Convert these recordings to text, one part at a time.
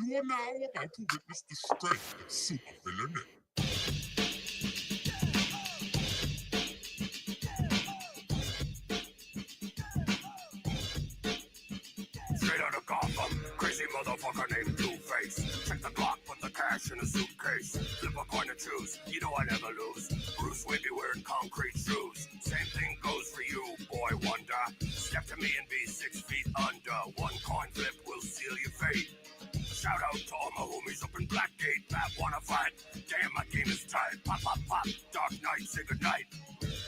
You are now about to witness the strength of supervillain. Straight out of Gotham, crazy motherfucker named Two-Face. Check the Glock, put the cash in a suitcase. Flip a coin to choose, you know I never lose. Bruce Wayne be wearing concrete shoes. Same thing goes for you, boy wonder. Step to me and be 6 feet under. One coin flip will seal your fate. Shout out to all my homies up in Blackgate. Bat wanna fight? Damn, my game is tight. Pop, pop, pop. Dark Knight, say goodnight.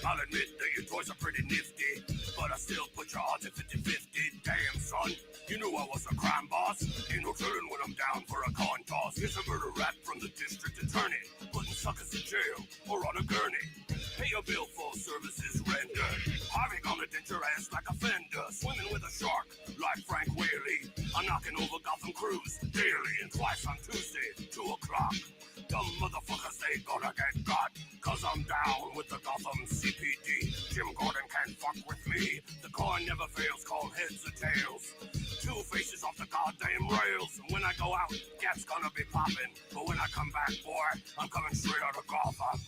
I'll admit that your toys are pretty nifty, but I still put your odds at 50-50. Damn, son, you knew I was a crime boss. Ain't no telling when I'm down for a coin toss. Here's a murder rap from the district attorney, putting suckers in jail or on a gurney. Pay your bill for services rendered. Harvey gonna dent your ass like a fender. Swimming with a shark like Frank Whaley. I'm knocking over Gotham crews daily and twice on Tuesday, 2 o'clock. Dumb motherfuckers, they gonna get got. Cause I'm down with the Gotham CPD. Jim Gordon can't fuck with me. The coin never fails, call heads or tails. Two faces off the goddamn rails. When I go out, gas gonna be popping. But when I come back, boy, I'm coming straight out of Gotham.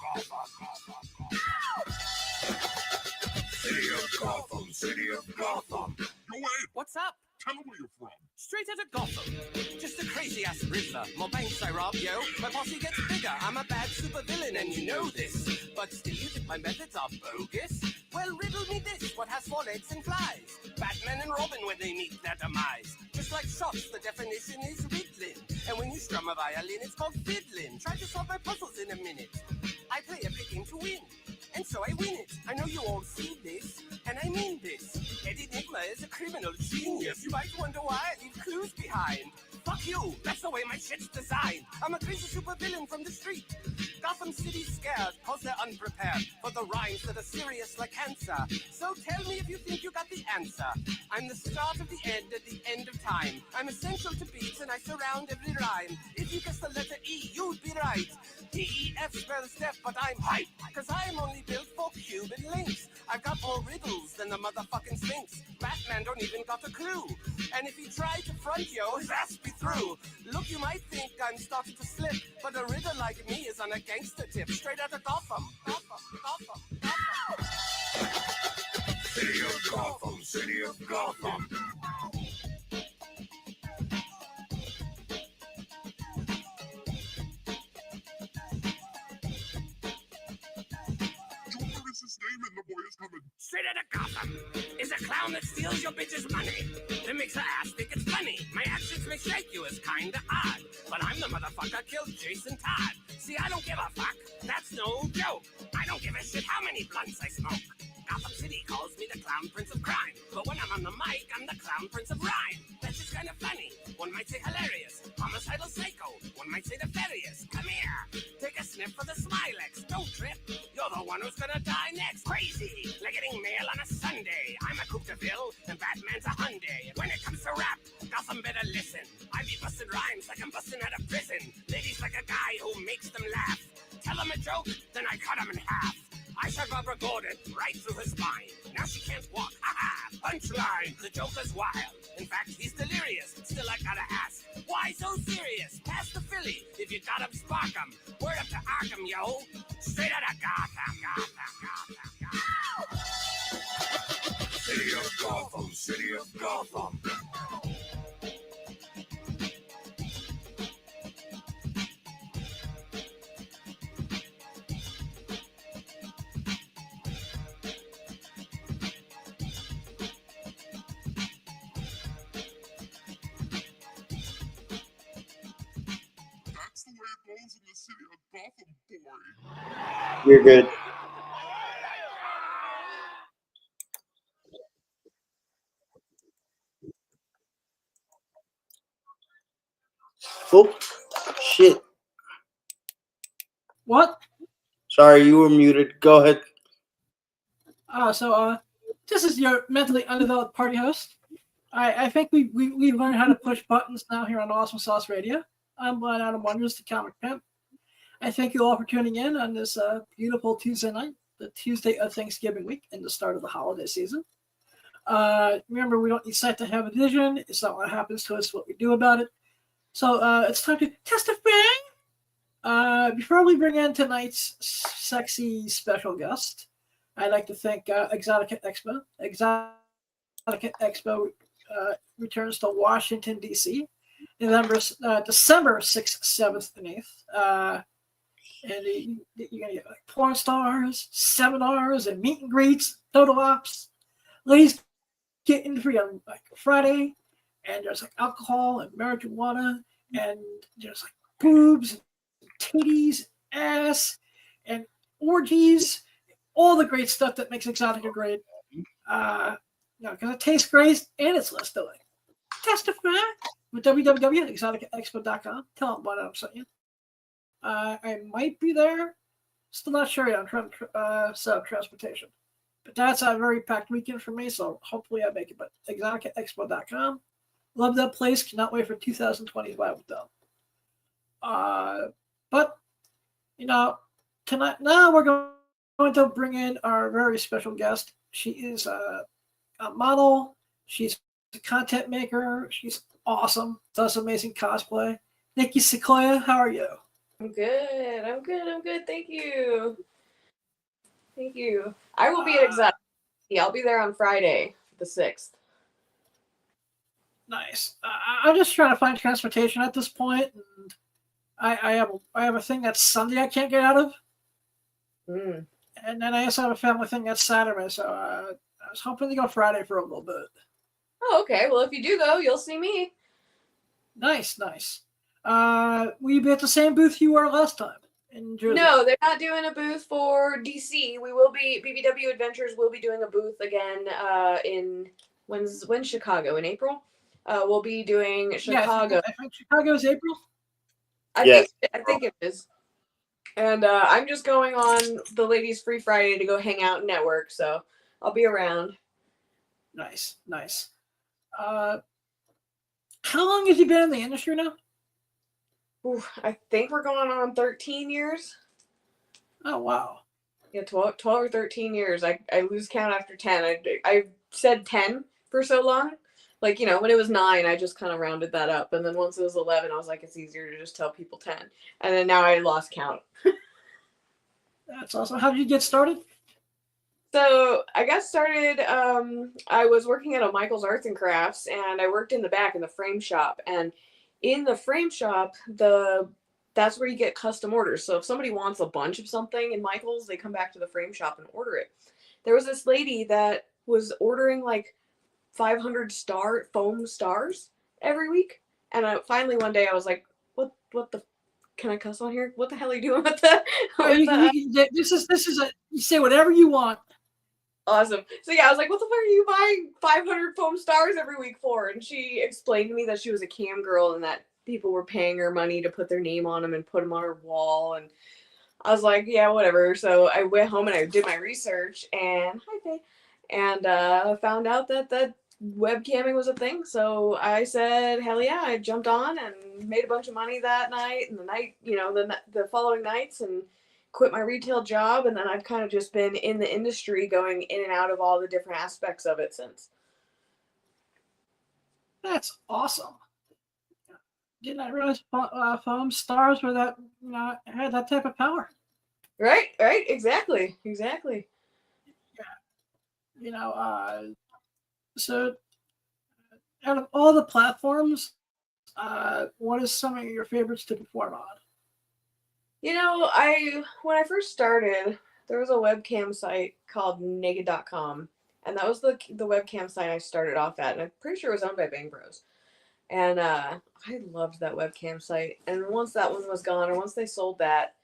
City of Gotham, city of Gotham. Yo, Ed, What's up? tell them where you're from. Straight out of Gotham. Just a crazy-ass Riddler. More banks I rob, yo. My posse gets bigger. I'm a bad supervillain, and you know this. But still you think my methods are bogus? Well, riddle me this. What has 4 legs and flies? Batman and Robin when they meet their demise. Just like shots, the definition is riddling. And when you strum a violin, it's called fiddling. Try to solve my puzzles in a minute. I play every game to win. And so I win it. I know you all see this, and I mean this. Eddie Enigma is a criminal genius. You might wonder why I leave clues behind. Fuck you, that's the way my shit's designed. I'm a crazy supervillain from the street. Gotham City's scared, cause they're unprepared for the rhymes that are serious like cancer. So tell me if you think you got the answer. I'm the start of the end at the end of time. I'm essential to beats and I surround every rhyme. If you guess the letter E, you'd be right. D-E-F spells death, but I'm hype. Cause I'm only built for Cuban links. I've got more riddles than the motherfucking Sphinx. Batman don't even got a clue. And if he tried to front yo, his ass be through. Look, you might think I'm starting to slip, but a riddle like me is on a gangster tip. Straight out of Gotham. City of Gotham, city of Gotham. Joker is his name and the boy is coming. Straight out of Gotham is a clown that steals your bitch's money. That makes her ass think it's funny. My actions may shake you as kinda odd, but I'm the motherfucker killed Jason Todd. See, I don't give a fuck. That's no joke. I don't give a shit how many blunts I smoke. Gotham City calls me the Clown Prince of Crime, but when I'm on the mic, I'm the Clown Prince of Rhyme. That's just kind of funny. One might say hilarious, homicidal psycho. One might say nefarious. Come here, take a sniff for the Smilex. Don't trip, you're the one who's gonna die next. Crazy, like getting mail on a Sunday. I'm a Coupe de Ville, and Batman's a Hyundai. And when it comes to rap, Gotham better listen. I be busting rhymes like I'm busting out of prison. Ladies like a guy who makes them laugh. Tell them a joke, then I cut them in half. I shot Barbara Gordon right through her spine. Now she can't walk. Ha-ha! Punchline! The Joker's wild. In fact, he's delirious. Still, I gotta ask, why so serious? Pass the Philly. If you got him, spark him. Word up to Arkham, yo. Straight out of Gotham. City of Gotham, city of Gotham. That's the way it goes in the city of Gotham, boy. You're good. Oh, shit. What? Sorry, you were muted. Go ahead. This is your mentally undeveloped party host. I think we learned how to push buttons now here on Awesome Sauce Radio. I'm Blind Adam Wonders, the comic pimp. I thank you all for tuning in on this beautiful Tuesday night, the Tuesday of Thanksgiving week, and the start of the holiday season. Remember, we don't need sight to have a vision. It's not what happens to us, what we do about it. So it's time to testify. Before we bring in tonight's sexy special guest, I'd like to thank Exotica Expo. Exotica Expo returns to Washington, D.C. December 6th, 7th, and 8th. And you're going to get like porn stars, seminars, and meet and greets, photo ops. Ladies get in free on like Friday, and there's like alcohol and marijuana, and there's like boobs, titties, ass, and orgies, all the great stuff that makes Exotica great. Because it tastes great and it's less filling. Testify with www.exoticaexpo.com. Tell them about it. I'm saying. I might be there. Still not sure yet. I'm trying to set up transportation. But that's a very packed weekend for me, so hopefully I make it. But exoticaexpo.com. Love that place. Cannot wait for 2025 with them. But, tonight, now we're going to bring in our very special guest. She is a model. She's a content maker. She's awesome. Does amazing cosplay. Nikki Sequoia, how are you? I'm good. Thank you. I will be at Exotica. I'll be there on Friday, the 6th. Nice. I'm just trying to find transportation at this point, and I have a thing that's Sunday I can't get out of, and then I also have a family thing that's Saturday. So I was hoping to go Friday for a little bit. Oh, okay. Well, if you do go, you'll see me. Nice. Will you be at the same booth you were last time in Jersey? No, they're not doing a booth for DC. We will be BBW Adventures will be doing a booth again in when's Chicago in April. We'll be doing Chicago. Yeah, I think Chicago is April. I think it is. And I'm just going on the Ladies Free Friday to go hang out and network, so I'll be around. Nice. How long have you been in the industry now? Ooh, I think we're going on 13 years. Oh, wow. Yeah, 12 or 13 years. I lose count after 10. I said 10 for so long. Like, when it was 9, I just kind of rounded that up. And then once it was 11, I was like, it's easier to just tell people 10. And then now I lost count. That's awesome. How did you get started? So I got started, I was working at a Michael's Arts and Crafts, and I worked in the back in the frame shop. And in the frame shop, that's where you get custom orders. So if somebody wants a bunch of something in Michael's, they come back to the frame shop and order it. There was this lady that was ordering like 500 foam stars every week. And finally one day I was like, what the, can I cuss on here? What the hell are you doing with that? This is you say whatever you want. Awesome. So yeah, I was like, what the fuck are you buying 500 foam stars every week for? And she explained to me that she was a cam girl and that people were paying her money to put their name on them and put them on her wall. And I was like, yeah, whatever. So I went home and I did my research and found out that webcamming was a thing. So I said, hell yeah, I jumped on and made a bunch of money that night and the night, the following nights, and quit my retail job. And then I've kind of just been in the industry going in and out of all the different aspects of it since. That's awesome. Didn't I realize foam stars were that, had that type of power? Right. Exactly. Yeah. So out of all the platforms, what is some of your favorites to perform on? When I first started, there was a webcam site called Naked.com, and that was the webcam site I started off at, and I'm pretty sure it was owned by Bang Bros. And I loved that webcam site. And once that one was gone, or once they sold that,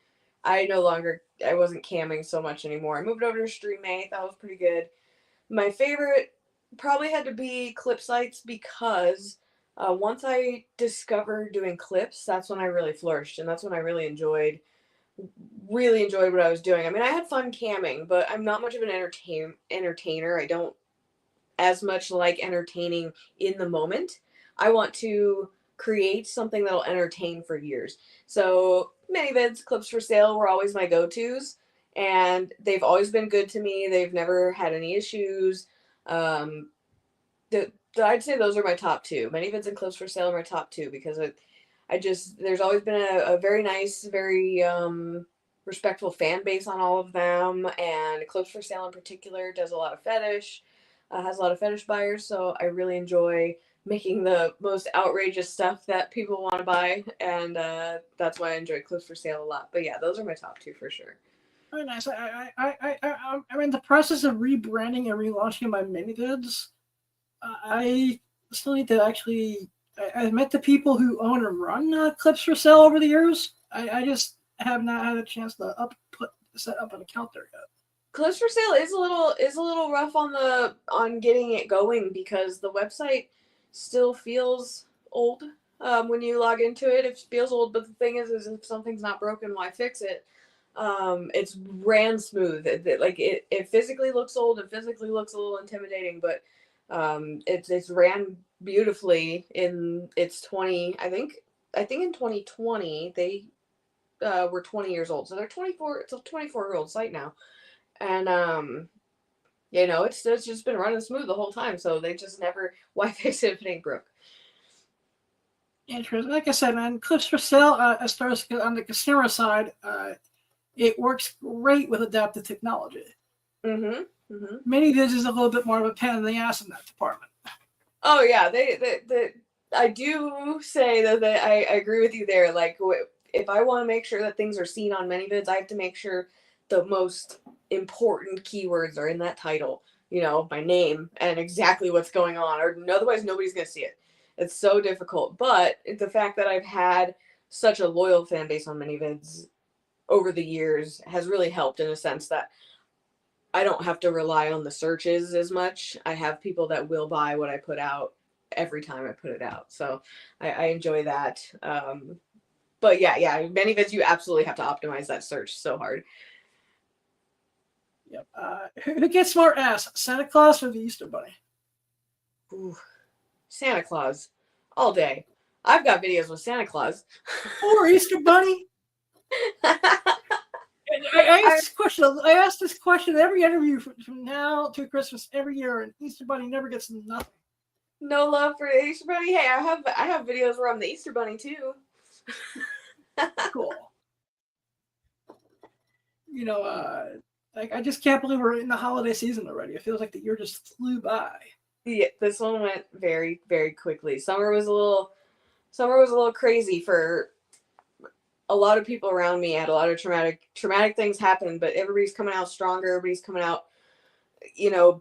I wasn't camming so much anymore. I moved over to StreamMate. That was pretty good. My favorite probably had to be clip sites because once I discovered doing clips, that's when I really flourished, and that's when I really enjoyed what I was doing. I mean, I had fun camming, but I'm not much of an entertainer. I don't as much like entertaining in the moment. I want to create something that'll entertain for years. So ManyVids, Clips for Sale were always my go-tos, and they've always been good to me. They've never had any issues. I'd say those are my top two. ManyVids and Clips for Sale are my top two because there's always been a very nice, very respectful fan base on all of them, and Clips for Sale in particular does a lot of fetish, has a lot of fetish buyers, so I really enjoy making the most outrageous stuff that people want to buy, and that's why I enjoy Clips for Sale a lot. But yeah, those are my top two for sure. Very nice. I'm in the process of rebranding and relaunching my mini vids. I still need to actually. I met the people who own and run Clips for Sale over the years. I just have not had a chance to set up an account there yet. Clips for Sale is a little rough on getting it going because the website still feels old. When you log into it, it feels old. But the thing is if something's not broken, why fix it? It's ran smooth. It physically looks old. It physically looks a little intimidating, but it's ran beautifully in its 20. I think in 2020 they were 20 years old, so they're 24. It's a 24-year-old site now, and it's just been running smooth the whole time. So they just never, why fix it if it ain't broke? Interesting. Like I said, man, Clips for Sale, as far as on the consumer side, it works great with adaptive technology. Mm-hmm. Mm-hmm. Mini vids is a little bit more of a pain in the ass in that department. Oh yeah, I do say that I agree with you there. Like, if I want to make sure that things are seen on many vids, I have to make sure the most important keywords are in that title. My name and exactly what's going on, or otherwise nobody's gonna see it. It's so difficult. But the fact that I've had such a loyal fan base on many vids over the years has really helped in a sense that I don't have to rely on the searches as much. I have people that will buy what I put out every time I put it out. So I enjoy that. But yeah, many vids, you absolutely have to optimize that search so hard. Yep. Who gets more ass, Santa Claus or the Easter Bunny? Ooh, Santa Claus all day. I've got videos with Santa Claus. Or Easter Bunny? I ask this question every interview from now to Christmas every year, and Easter Bunny never gets nothing. No love for the Easter Bunny. Hey, I have videos where I'm the Easter Bunny too. Cool. I just can't believe we're in the holiday season already. It feels like the year just flew by. Yeah, this one went very, very quickly. Summer was a little crazy for a lot of people around me. I had a lot of traumatic things happen, but everybody's coming out stronger. Everybody's coming out,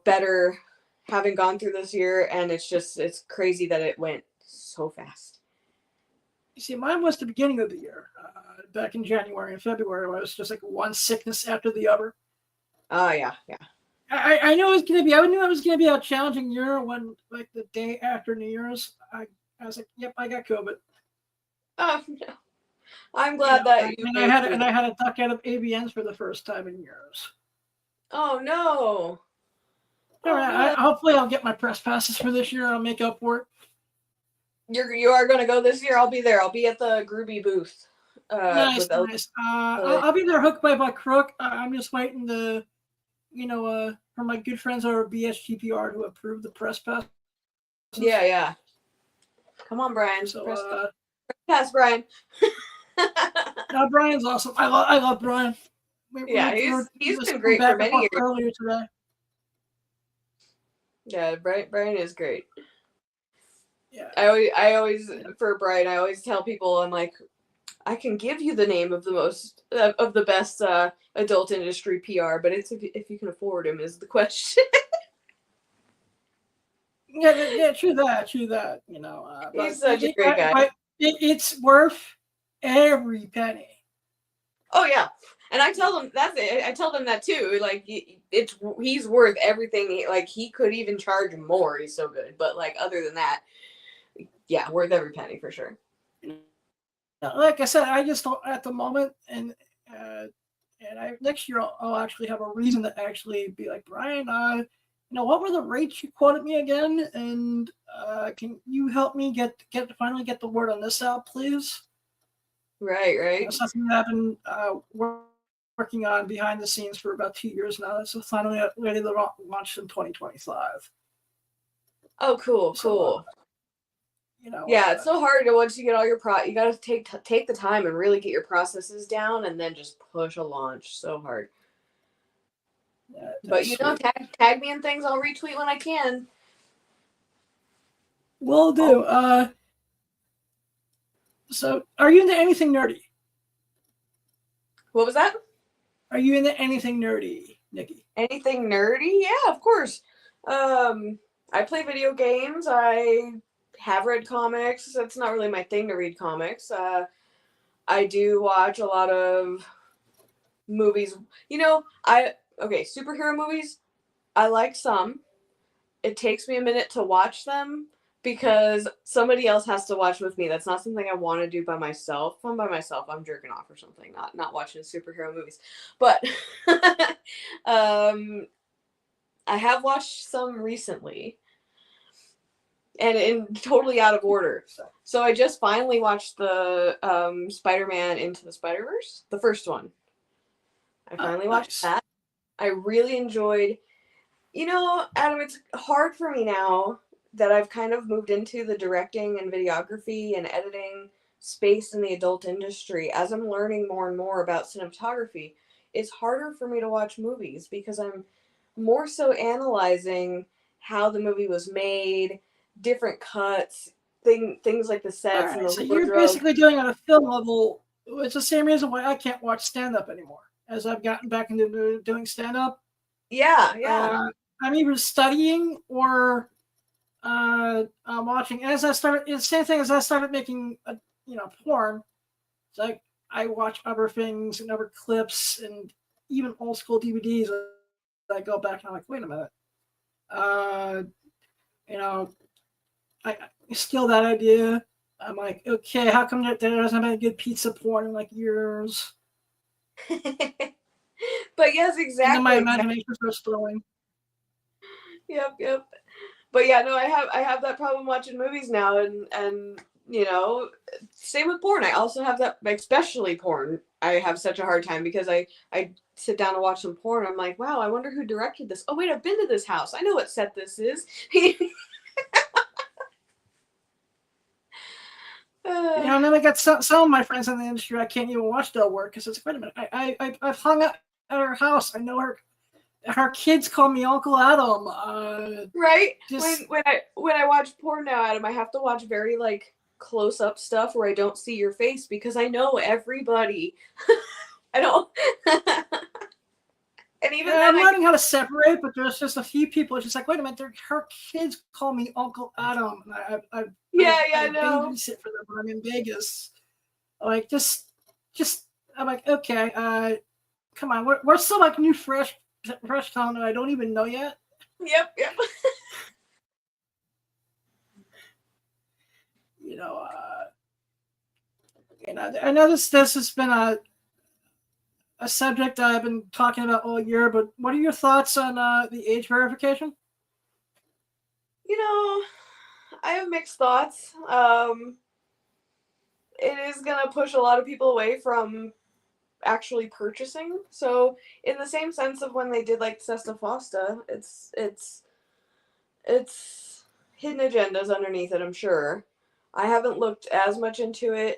better, having gone through this year. And it's crazy that it went so fast. You see, mine was the beginning of the year, back in January and February. Where it was just like one sickness after the other. Oh yeah. I knew it was gonna be. I knew it was gonna be a challenging year when, like, the day after New Year's, I was like, "Yep, I got COVID." Oh no. I'm glad that you. I had to duck out of ABNs for the first time in years. Oh no! All right, hopefully I'll get my press passes for this year. I'll make up for it. You are going to go this year. I'll be there. I'll be at the Groovy booth. Nice. I'll be there hook by crook. I'm just waiting to, for my good friends over at BSGPR to approve the press pass. Yeah. Come on, Brian. So, press pass, Brian. No, Brian's awesome. I love Brian. He's been great for many years. Earlier today. Yeah, Brian is great. Yeah. I always for Brian, I always tell people, I'm like, I can give you the name of the best adult industry PR, but it's if you can afford him is the question. Yeah, true that. He's such a great guy. But it's worth every penny. Oh yeah, and I tell them that's it. I tell them that too. Like he's worth everything. Like he could even charge more. He's so good. But like other than that, yeah, worth every penny for sure. Like I said, I just don't at the moment, and next year I'll actually have a reason to actually be like, Brian, what were the rates you quoted me again? And can you help me finally get the word on this out, please? Right. Something that I've been working on behind the scenes for about 2 years now. So finally ready to launch in 2025. Oh, cool. Yeah, it's so hard to once you get all your you got to take the time and really get your processes down, and then just push a launch. So hard. Yeah, But sweet. tag me in things. I'll retweet when I can. Will do. So, are you into anything nerdy? What was that? Are you into anything nerdy, Nikki? Anything nerdy? Yeah, of course. I play video games. I have read comics. That's not really my thing to read comics. I do watch a lot of movies. Superhero movies. I like some. It takes me a minute to watch them because somebody else has to watch with me. That's not something I want to do by myself. If I'm by myself, I'm jerking off or something, not watching superhero movies. But I have watched some recently, and in totally out of order. So I just finally watched the Spider-Man Into the Spider-Verse, the first one. I finally watched that. I really enjoyed. Adam, it's hard for me now that I've kind of moved into the directing and videography and editing space in the adult industry. As I'm learning more and more about cinematography, it's harder for me to watch movies because I'm more so analyzing how the movie was made, different cuts, things like the sets and the so you're basically doing on a film level. It's the same reason why I can't watch stand-up anymore. As I've gotten back into doing stand-up, I'm either studying or watching. As I started, it's the same thing as I started making, porn. It's like I watch other things and other clips and even old school DVDs. I go back and I'm like, wait a minute. I steal that idea. I'm like, okay, how come there doesn't have a good pizza porn in like years? But yes, exactly. And then my imagination starts throwing. Yep. But yeah, no, I have that problem watching movies now, and same with porn. I also have that, especially porn. I have such a hard time because I sit down and watch some porn. I'm like, wow, I wonder who directed this. Oh wait, I've been to this house. I know what set this is. And then I got some of my friends in the industry. I can't even watch their work because it's, wait a minute, I've hung out at her house. I know her kids call me Uncle Adam. Right? When I watch porn now, Adam, I have to watch very close up stuff where I don't see your face because I know everybody. I don't. And even I'm learning how to separate, but there's just a few people. It's just like, wait a minute, her kids call me Uncle Adam. And I babysit for them when I'm in Vegas. Like just I'm like, okay, come on, we're still like new fresh talent that I don't even know yet. Yep. I know this has been a subject I've been talking about all year, but what are your thoughts on the age verification? I have mixed thoughts. It is going to push a lot of people away from actually purchasing. So in the same sense of when they did Sesta Fosta, it's hidden agendas underneath it, I'm sure. I haven't looked as much into it.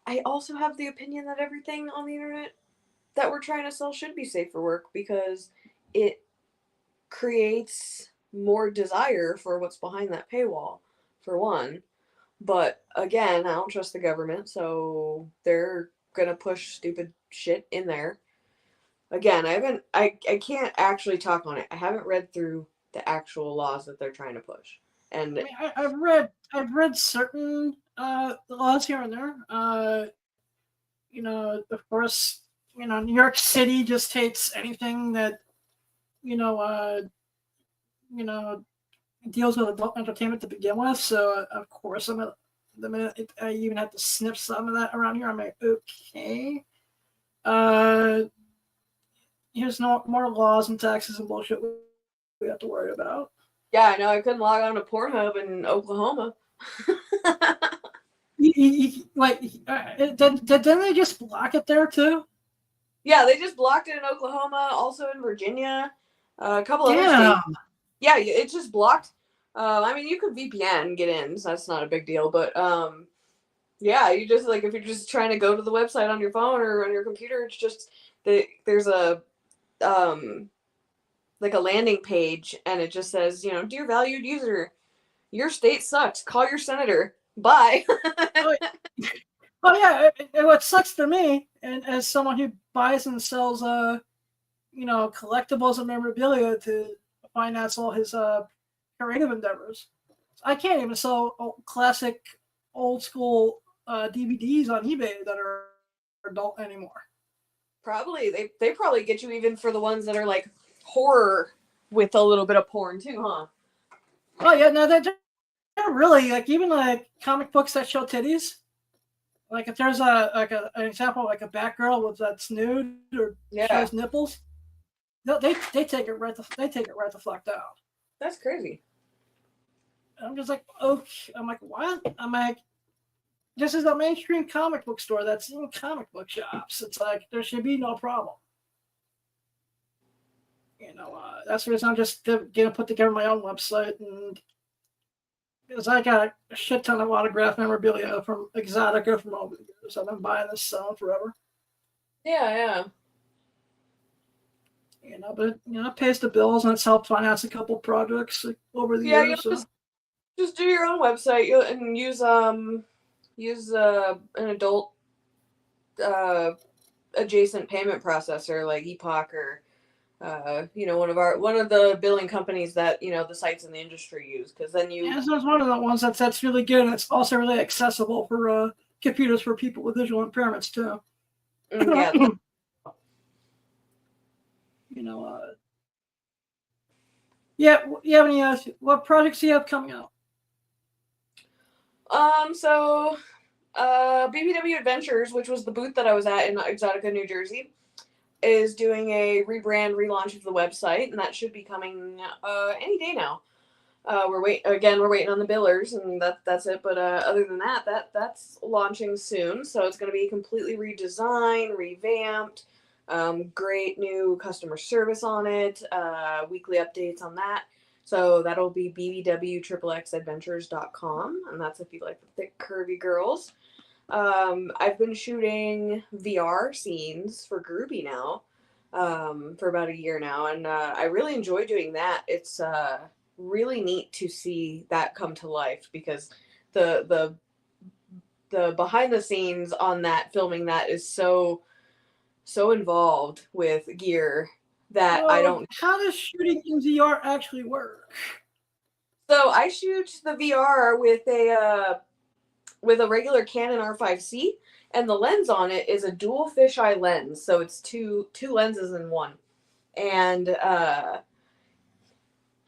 I also have the opinion that everything on the internet that we're trying to sell should be safe for work because it creates more desire for what's behind that paywall, for one. But again, I don't trust the government, so they're gonna push stupid shit in there. Again, I can't actually talk on it. I haven't read through the actual laws that they're trying to push. And I've read certain laws here and there. Of course, New York City just hates anything that deals with adult entertainment to begin with. So of course, the minute I even have to sniff some of that around here, I'm like, okay. Here's no more laws and taxes and bullshit we have to worry about. Yeah, I know. I couldn't log on to Pornhub in Oklahoma. Didn't they just block it there too? Yeah, they just blocked it in Oklahoma, also in Virginia, a couple other states. Yeah, it's just blocked I mean, you could VPN get in, so that's not a big deal. But yeah, you just like if you're just trying to go to the website on your phone or on your computer, it's just there's a like a landing page, and it just says, you know, dear valued user, your state sucks. Call your senator. Bye. Oh yeah, what sucks for me, and as someone who buys and sells, you know, collectibles and memorabilia to finance all his creative endeavors, I can't even sell classic, old school DVDs on eBay that are adult anymore. Probably they probably get you even for the ones that are like horror with a little bit of porn too, huh? Oh yeah, no, they're really like even like comic books that show titties. Like if there's an example like a Batgirl with that's nude or shows nipples, they take it right the fuck down. That's crazy. I'm just like, okay. I'm like, what? I'm like, this is a mainstream comic book store that's in comic book shops. It's like there should be no problem. You know, that's the reason I'm just gonna put together my own website, and because I got a shit ton of autographed memorabilia from Exotica from over the years. I've been buying this selling forever. Yeah. You know, but you know, it pays the bills and it's helped finance a couple projects over the years. So. Just do your own website and use an adult adjacent payment processor like Epoch or you know, one of the billing companies that, you know, the sites in the industry use, because then you so it's one of the ones that's really good, and it's also really accessible for computers for people with visual impairments too. Yeah. You know, yeah. You have any what projects do you have coming out? So BBW Adventures, which was the booth that I was at in Exotica, New Jersey, is doing a relaunch of the website, and that should be coming any day now. We're waiting on the billers, and that's it. But other than that's launching soon. So it's going to be completely redesigned, revamped, great new customer service on it, weekly updates on that. So that'll be bbwxxadventures.com, and that's if you like the thick, curvy girls. I've been shooting VR scenes for Groovy now for about a year now, and I really enjoy doing that. It's really neat to see that come to life, because the behind the scenes on that, filming that, is so involved with gear that I don't. How does shooting in VR actually work? So I shoot the VR with a regular Canon R5C, and the lens on it is a dual fisheye lens, so it's two lenses in one. And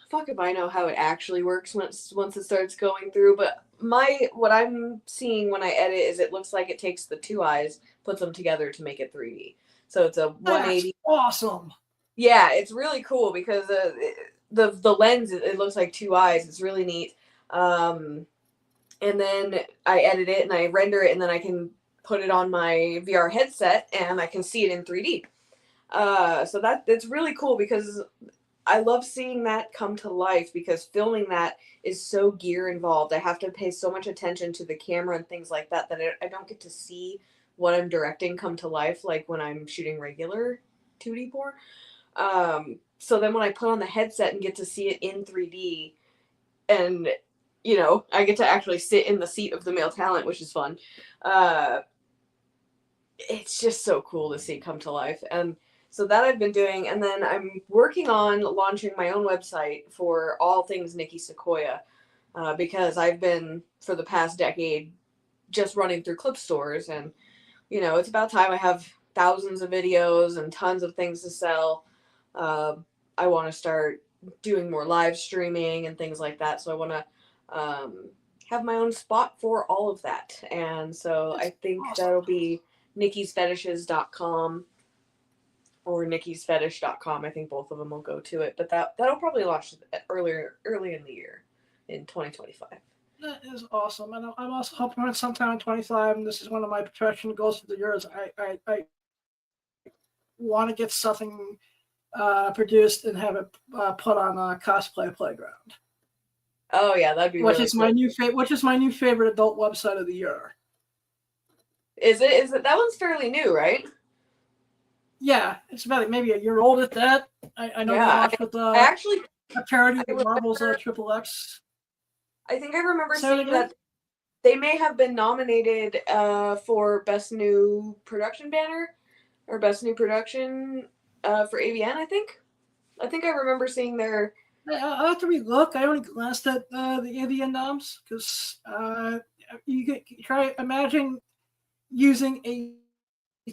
fuck if I know how it actually works once it starts going through, but what I'm seeing when I edit is it looks like it takes the two eyes, puts them together to make it 3D. So it's a 180. That's awesome. Yeah, it's really cool because the lens, it looks like two eyes. It's really neat. And then I edit it and I render it, and then I can put it on my VR headset and I can see it in 3D. So it's really cool because I love seeing that come to life, because filming that is so gear involved. I have to pay so much attention to the camera and things like that I don't get to see what I'm directing come to life like when I'm shooting regular 2D porn. So then when I put on the headset and get to see it in 3D, and you know, I get to actually sit in the seat of the male talent, which is fun. It's just so cool to see come to life. And so that I've been doing, and then I'm working on launching my own website for all things Nikki Sequoia, because I've been, for the past decade, just running through clip stores, and you know, it's about time. I have thousands of videos and tons of things to sell. I want to start doing more live streaming and things like that. So I want to have my own spot for all of that. And so I think that'll be nikkisfetishes.com or nikkisfetish.com. I think both of them will go to it, but that'll probably launch early in the year in 2025. That is awesome. And I'm also hoping sometime in 2025, and this is one of my professional goals for the year, is I want to get something produced and have it put on a Cosplay Playground. Oh yeah, that'd be which really is cool. my new favorite. Which is my new favorite adult website of the year. Is it? Is it? That one's fairly new, right? Yeah, it's about maybe a year old at that. I know they Yeah, launched with I actually a parody I of Marvel's remember. Triple X. I think I remember Say it seeing again? that they may have been nominated for Best New Production Banner or Best New Production for AVN. I think I remember seeing their. I'll have to relook. I only glanced at the AVN noms because you could try imagine using a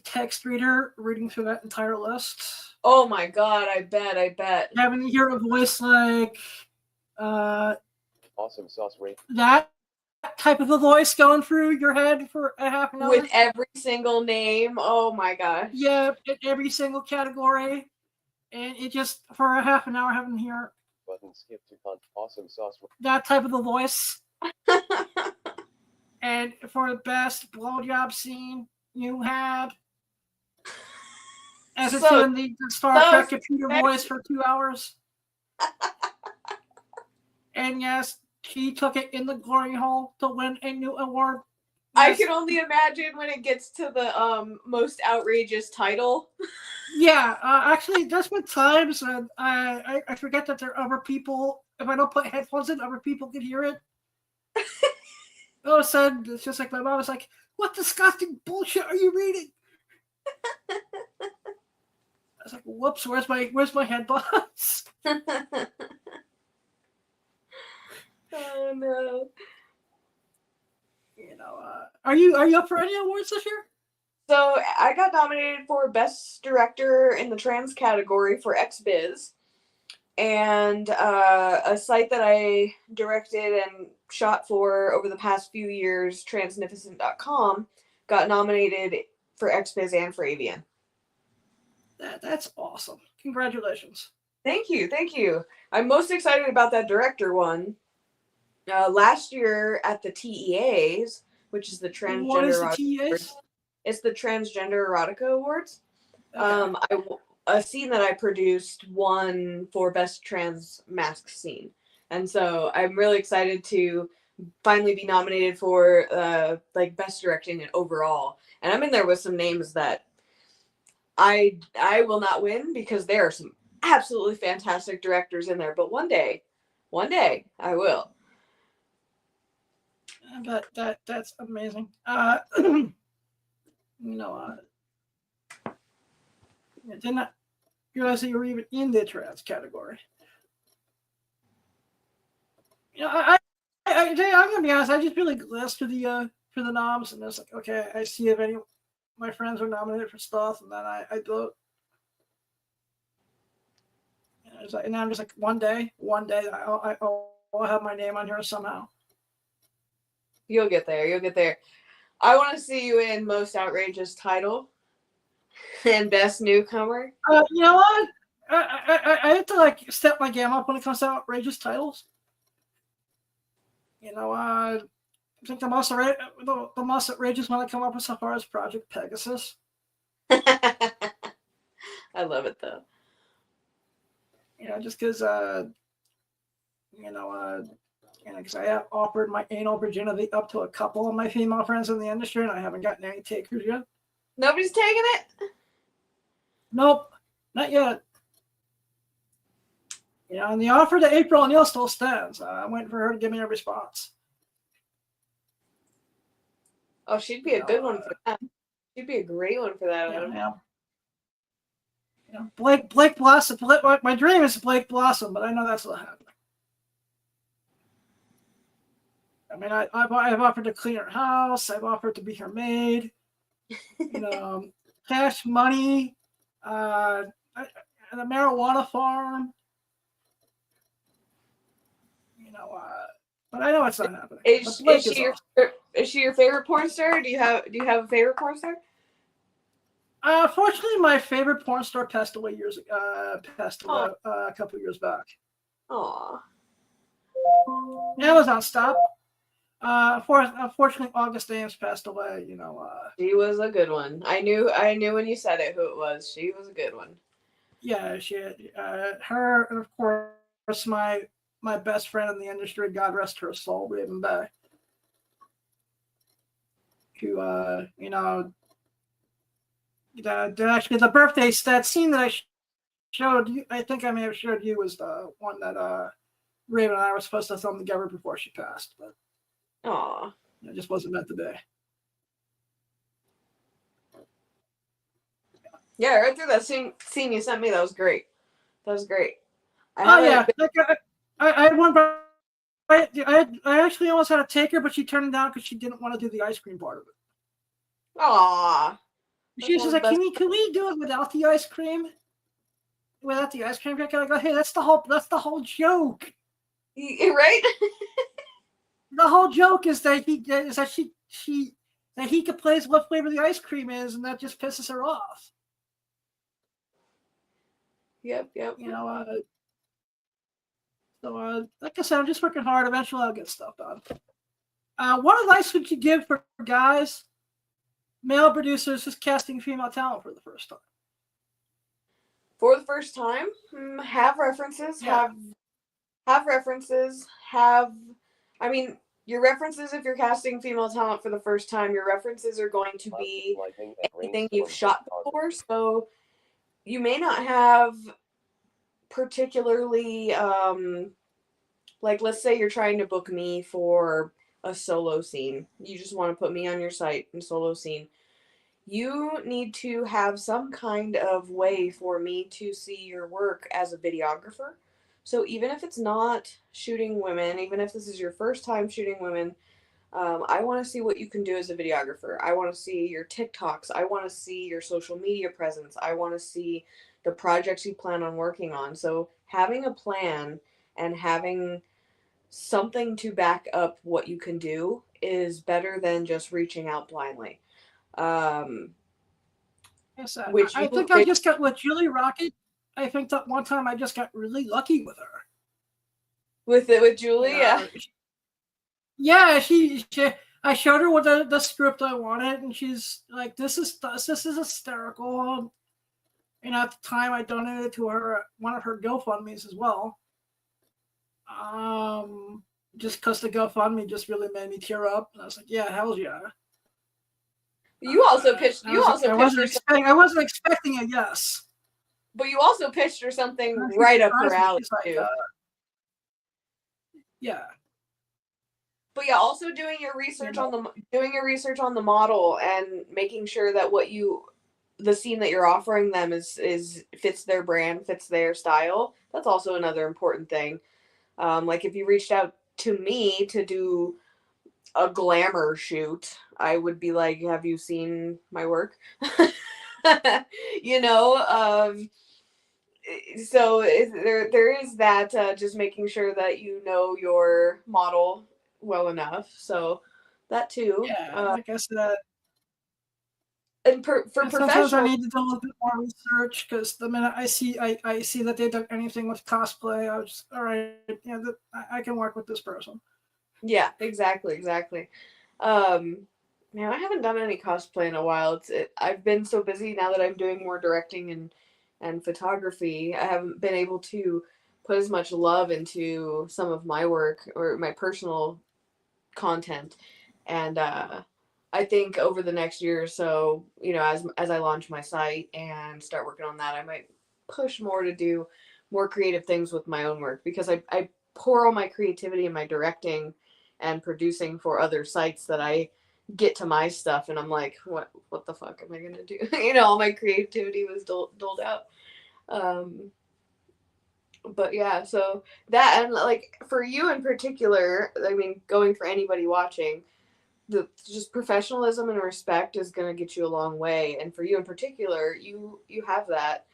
text reader reading through that entire list. Oh my god! I bet. Having to hear a voice like Awesome sauce rate. that type of a voice going through your head for a half an hour. With every single name. Oh my gosh. Yeah, in every single category. And it just, for a half an hour, having to hear Button skip to awesome sauce rate. that type of a voice. And for the best blowjob scene, you had, as it's So- doing the Star so Trek computer voice for 2 hours. And yes, he took it in the glory hole to win a new award. I Yes. can only imagine when it gets to the most outrageous title. Yeah, actually, there's been times when I forget that there are other people. If I don't put headphones in, other people can hear it. All of a sudden, it's just like my mom was like, "What disgusting bullshit are you reading?" I was like, "Whoops, where's my headphones?" Oh no. You know, are you up for any awards this year? So I got nominated for Best Director in the Trans category for XBiz. And a site that I directed and shot for over the past few years, transnificent.com, got nominated for XBiz and for AVN. That's awesome. Congratulations. Thank you. I'm most excited about that director one. Last year at the TEAs, which is the Transgender What is the Erotica TAs? Awards, it's the Transgender Erotica Awards. Okay. A scene that I produced won for Best Trans Mask Scene. And so I'm really excited to finally be nominated for Best Directing and overall. And I'm in there with some names that I will not win because there are some absolutely fantastic directors in there. But one day I will. That's amazing. You know, I did not realize that you were even in the trans category. You know, I'm gonna be honest. I just really glanced through the noms, and it's like, okay, I see if any of my friends are nominated for stuff, and then I vote. And then I'm just like, one day, I'll have my name on here somehow. You'll get there. I want to see you in Most Outrageous Title and Best Newcomer. You know what? I have to step my game up when it comes to outrageous titles. You know, I think the most outrageous one I come up with so far is Project Pegasus. I love it though. You know, just because because I have offered my anal virginity up to a couple of my female friends in the industry, and I haven't gotten any takers yet. Nobody's taking it? Nope, not yet. You know, and the offer to April O'Neil still stands. I'm waiting for her to give me a response. Oh, she'd be a good one for that. She'd be a great one for that. Yeah. You know, Blake Blossom. My dream is Blake Blossom, but I know that's not happening. I mean, I've offered to clean her house. I've offered to be her maid. You know, cash money, the marijuana farm. You know, but I know it's not happening. Is she your favorite porn star? Do you have a favorite porn star? Fortunately, my favorite porn star passed away a couple years back. Aw. Amazon stopped. Unfortunately, August Ames passed away. You know. She was a good one. I knew when you said it who it was. She was a good one. Yeah, she, her, and of course my my best friend in the industry, God rest her soul, Raven Bay, who actually the birthday that scene that I showed you, I think I may have showed you, was the one that Raven and I were supposed to film together before she passed, but Aw. it just wasn't meant to be. Yeah, right through that scene you sent me, that was great. That was great. I had one, but I actually almost had to take her, but she turned it down because she didn't want to do the ice cream part of it. Aw. She was just like, can we do it without the ice cream? Without the ice cream? I go, hey, that's the whole joke. Right? The whole joke is that he could place what flavor the ice cream is, and that just pisses her off. Yep. So like I said, I'm just working hard. Eventually I'll get stuff done. What advice would you give for guys, male producers, just casting female talent for the first time? For the first time, have references. Yeah. Have references. I mean, your references, if you're casting female talent for the first time, your references are going to be anything you've shot before. So you may not have particularly, like, let's say you're trying to book me for a solo scene. You just want to put me on your site in solo scene. You need to have some kind of way for me to see your work as a videographer. So even if it's not shooting women, even if this is your first time shooting women, I want to see what you can do as a videographer. I want to see your TikToks. I want to see your social media presence. I want to see the projects you plan on working on. So having a plan and having something to back up what you can do is better than just reaching out blindly. Yes, I think I just got with Julie Rocket. I think that one time I just got really lucky with her. With Julie, yeah. Yeah, I showed her what the script I wanted, and she's like, "This is hysterical." At the time, I donated to her one of her GoFundMe's as well. Just because the GoFundMe just really made me tear up, and I was like, "Yeah, hell yeah." You also pitched. I wasn't expecting a yes. But you also pitched her something right up her alley too. Yeah. But yeah, also doing your research on the model and making sure that the scene that you're offering them is fits their brand, fits their style. That's also another important thing. Like if you reached out to me to do a glamour shoot, I would be like, have you seen my work? So there is that, just making sure that you know your model well enough. So that too. Yeah, like I said. And for sometimes I need to do a little bit more research, because the minute I see that they've done anything with cosplay, I was just, all right, I can work with this person. Yeah, exactly. Man, I haven't done any cosplay in a while. I've been so busy now that I'm doing more directing and photography. I haven't been able to put as much love into some of my work or my personal content. And I think over the next year or so, as I launch my site and start working on that, I might push more to do more creative things with my own work, because I pour all my creativity in my directing and producing for other sites that I get to my stuff and I'm like, what the fuck am I gonna do? All my creativity was doled out. But yeah, so that, and like for you in particular, I mean, going for anybody watching, just professionalism and respect is going to get you a long way. And for you in particular, you have that.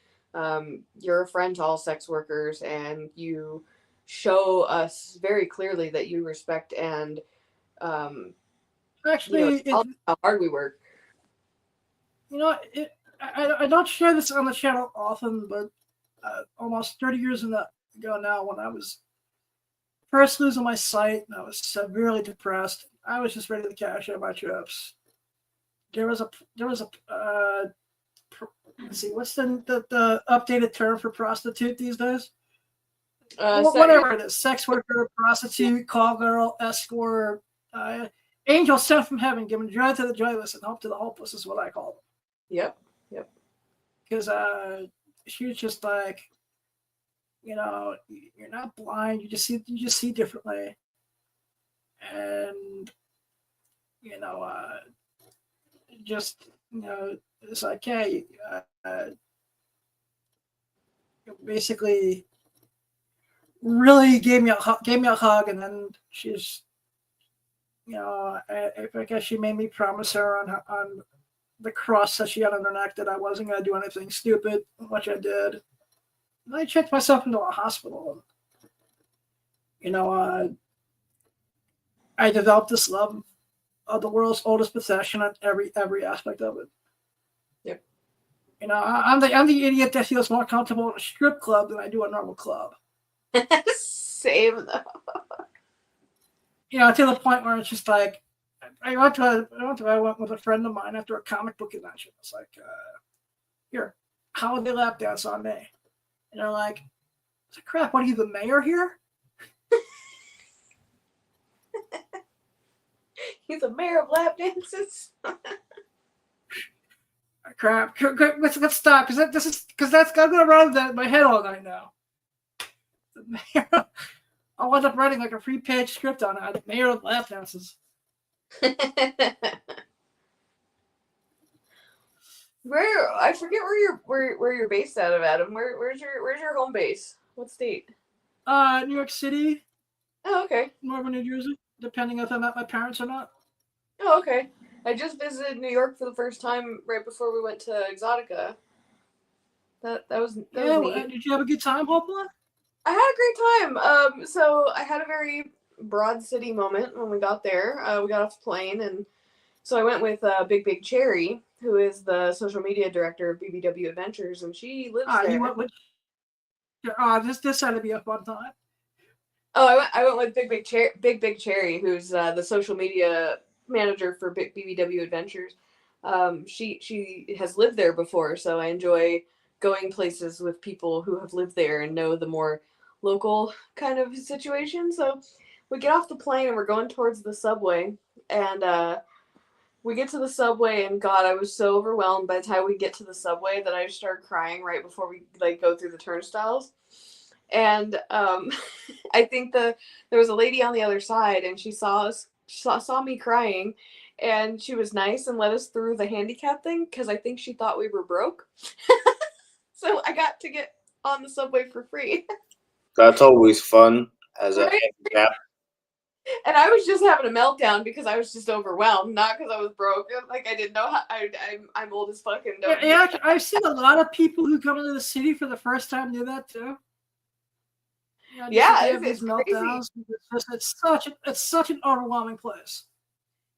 You're a friend to all sex workers, and you show us very clearly that you respect and actually, how hard we work. I don't share this on the channel often, but almost 30 years ago now, when I was first losing my sight and I was severely depressed, I was just ready to cash out my chips. There was a let's see, what's the updated term for prostitute these days? Whatever it is, sex worker, prostitute, call girl, escort, angel sent from heaven, giving joy to the joyless and hope to the hopeless is what I call them. Yep. Because she was just like, you're not blind, you just see differently, and it's like, hey, basically really gave me a hug, and then she's, I guess she made me promise her on the cross that she had on her neck that I wasn't going to do anything stupid, which I did. And I checked myself into a hospital. I developed this love of the world's oldest possession on every aspect of it. Yep. I'm the idiot that feels more comfortable in a strip club than I do a normal club. Same though. To the point where it's just like, I went with a friend of mine after a comic book convention. It's like, here, holiday lap dance on me. And they're like, crap, what are you, the mayor here? He's a mayor of lap dances. Crap. Let's stop, because that's gonna run in my head all night now. The mayor. I'll end up writing like a 3-page script on it. The mayor of lap dances. I forget where you're based out of, Adam. Where's your home base? What state? New York City. Oh, okay. Northern New Jersey, depending if I'm at my parents or not. Oh, okay. I just visited New York for the first time right before we went to Exotica. That was neat. Did you have a good time, hopefully? I had a great time. So I had a very Broad City moment when we got there. We got off the plane, and so I went with Big Big Cherry, who is the social media director of BBW Adventures, and she lives there. You went with? This had to be a fun time. Oh, I went with Big Big Cherry, who's the social media manager for BBW Adventures. She has lived there before, so I enjoy going places with people who have lived there and know the more local kind of situation. So we get off the plane and we're going towards the subway, and we get to the subway, and God, I was so overwhelmed by the time we get to the subway that I just started crying right before we go through the turnstiles. And I think there was a lady on the other side, and she saw me crying, and she was nice and let us through the handicap thing because I think she thought we were broke. So I got to get on the subway for free. That's always fun as a handicap. And I was just having a meltdown because I was just overwhelmed, not because I was broke. Like, I didn't know how. I'm old as fuck and don't. Yeah, I've seen a lot of people who come into the city for the first time do that too. Yeah, it's meltdowns. It's such an overwhelming place.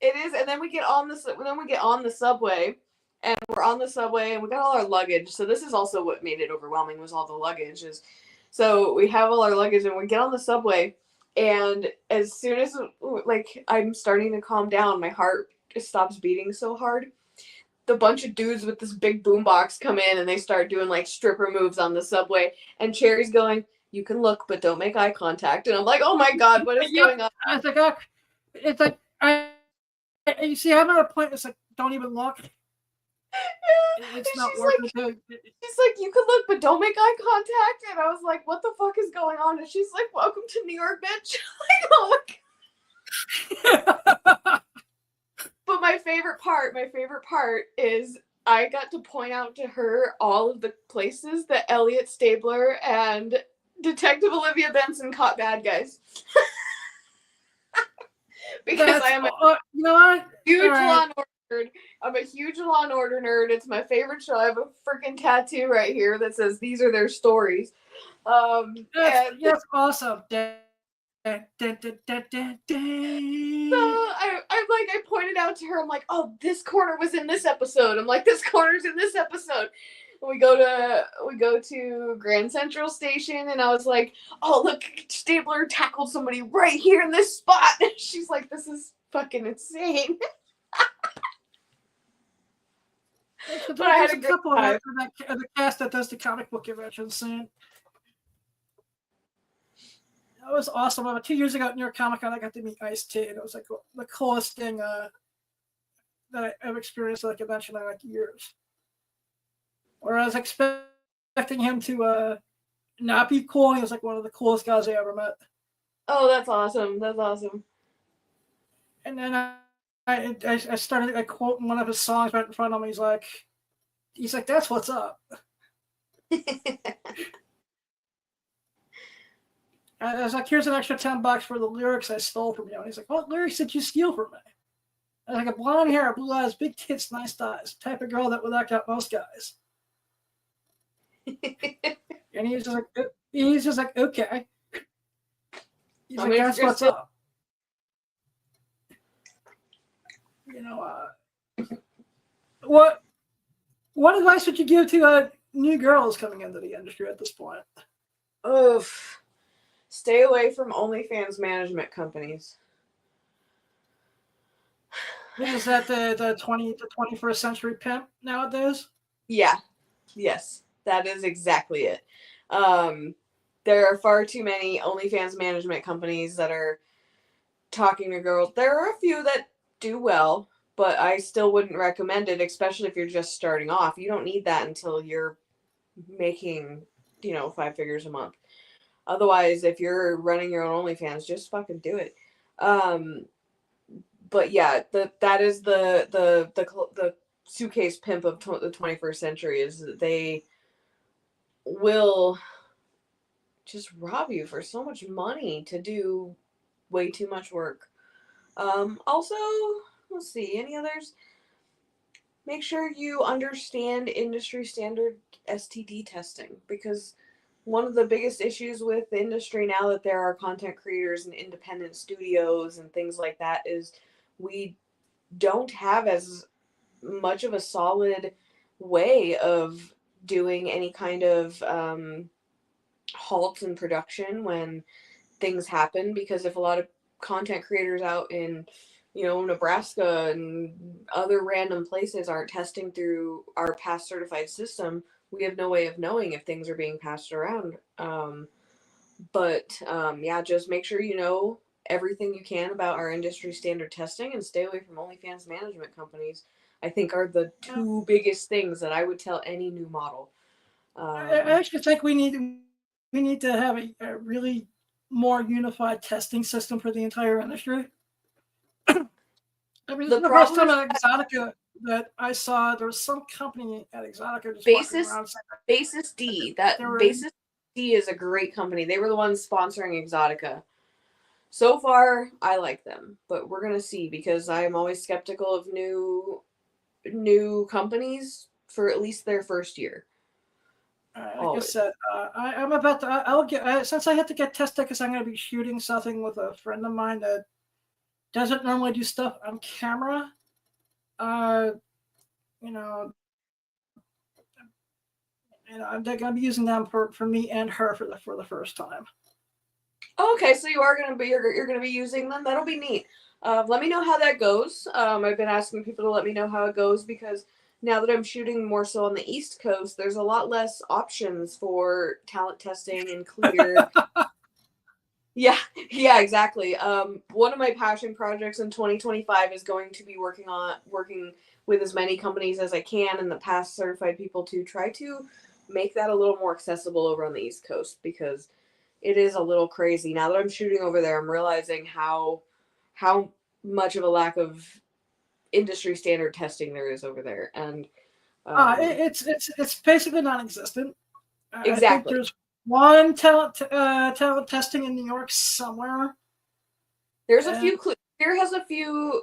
It is, and then we get on the subway, and we're on the subway, and we got all our luggage. So this is also what made it overwhelming, was all the luggage. So we have all our luggage, and we get on the subway, and as soon as I'm starting to calm down, my heart just stops beating so hard. The bunch of dudes with this big boombox come in, and they start doing like stripper moves on the subway, and Cherry's going, "You can look, but don't make eye contact." And I'm like, "Oh my God, what is going on?" You see, I'm at a point that's like, don't even look. Yeah. It's not working. She's like, "You can look, but don't make eye contact." And I was like, "What the fuck is going on?" And she's like, "Welcome to New York, bitch." Oh my God. But my favorite part is I got to point out to her all of the places that Elliot Stabler and Detective Olivia Benson caught bad guys. Because I am a huge Law and Order nerd. I'm a huge Law and Order nerd. It's my favorite show. I have a freaking tattoo right here that says "These are their stories." That's awesome. So I pointed out to her. I'm like, "Oh, this corner was in this episode." I'm like, "This corner's in this episode." We go to Grand Central Station, and I was like, "Oh, look, Stabler tackled somebody right here in this spot." And she's like, "This is fucking insane." But I had a couple of the cast that does the comic book convention scene. It was awesome. About 2 years ago at New York Comic Con, I got to meet Ice-T, and it was like the coolest thing that I've experienced at a convention in like years. Where I was expecting him to not be cool, and he was like one of the coolest guys I ever met. Oh, that's awesome. That's awesome. And then I started quoting one of his songs right in front of him. He's like, "That's what's up." I was like, "Here's an extra $10 for the lyrics I stole from you." And he's like, "What lyrics did you steal from me?" I was like, "A blonde hair, blue eyes, big tits, nice thighs, type of girl that would act out most guys." And he's just like, "Okay." He's like, "That's what's up." What advice would you give to new girls coming into the industry at this point? Oof. Stay away from OnlyFans management companies. Is that the 21st century pimp nowadays? Yeah. Yes. That is exactly it. There are far too many OnlyFans management companies that are talking to girls. There are a few that do well, but I still wouldn't recommend it, especially if you're just starting off. You don't need that until you're making, 5 figures a month. Otherwise, if you're running your own OnlyFans, just fucking do it. But yeah, that is the suitcase pimp of the 21st century, is that they will just rob you for so much money to do way too much work. Also, let's see, any others? Make sure you understand industry standard STD testing, because one of the biggest issues with the industry now that there are content creators and independent studios and things like that is we don't have as much of a solid way of doing any kind of halt in production when things happen, because if a lot of content creators out in Nebraska and other random places aren't testing through our pass certified system, we have no way of knowing if things are being passed around. Just make sure you know everything you can about our industry standard testing and stay away from OnlyFans management companies. I think are the two biggest things that I would tell any new model. I actually think we need to have a really more unified testing system for the entire industry. I mean, the first time at Exotica that I saw, there was some company at Exotica just Basis D. Basis D is a great company. They were the ones sponsoring Exotica. So far, I like them, but we're gonna see, because I'm always skeptical of new companies for at least their first year. Like I said, I'm about to. I'll get since I had to get tested because I'm going to be shooting something with a friend of mine that doesn't normally do stuff on camera. I'm going to be using them for me and her for the first time. Okay, so you're going to be using them. That'll be neat. Let me know how that goes. I've been asking people to let me know how it goes, because now that I'm shooting more so on the East Coast, there's a lot less options for talent testing and clear. Yeah, exactly. One of my passion projects in 2025 is going to be working with as many companies as I can and the past certified people to try to make that a little more accessible over on the East Coast, because it is a little crazy. Now that I'm shooting over there, I'm realizing how much of a lack of industry standard testing there is over there, and it's basically non-existent. Exactly. I think there's one talent testing in New York somewhere. There's a few. Clear has a few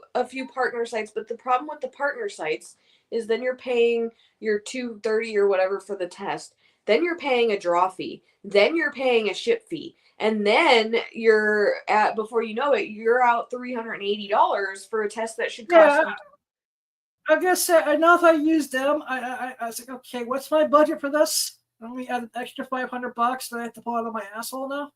partner sites, but the problem with the partner sites is then you're paying your $230 or whatever for the test. Then you're paying a draw fee. Then you're paying a ship fee. And then before you know it, you're out $380 for a test that should cost you. I guess I know if I use them, I was like, okay, what's my budget for this? Let me add an extra $500 that I have to pull out of my asshole now.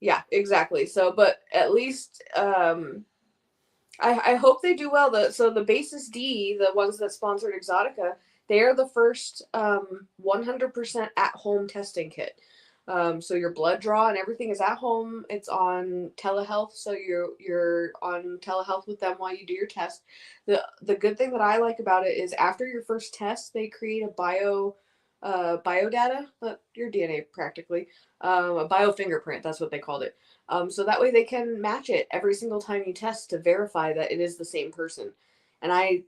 Yeah, exactly. So, but at least I hope they do well. So the Basis D, the ones that sponsored Exotica, they are the first 100% at-home testing kit. So your blood draw and everything is at home. It's on telehealth, so you're on telehealth with them while you do your test. The good thing that I like about it is after your first test, they create a bio data, your DNA practically, a bio fingerprint. That's what they called it. So that way they can match it every single time you test to verify that it is the same person. And I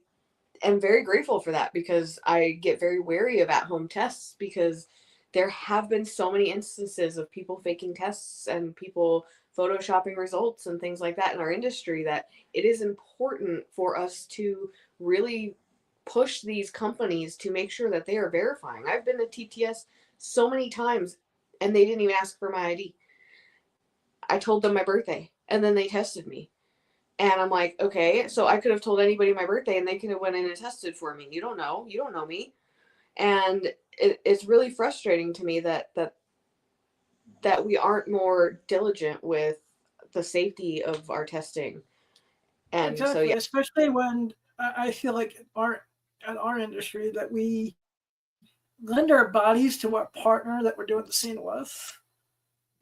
am very grateful for that because I get very wary of at-home tests because there have been so many instances of people faking tests and people photoshopping results and things like that in our industry that it is important for us to really push these companies to make sure that they are verifying. I've been to TTS so many times and they didn't even ask for my ID. I told them my birthday and then they tested me. And I'm like, okay, so I could have told anybody my birthday and they could have went in and tested for me. You don't know me. And it's really frustrating to me that we aren't more diligent with the safety of our testing. And exactly. so, yeah. Especially when I feel like in our industry that we lend our bodies to our partner that we're doing the scene with.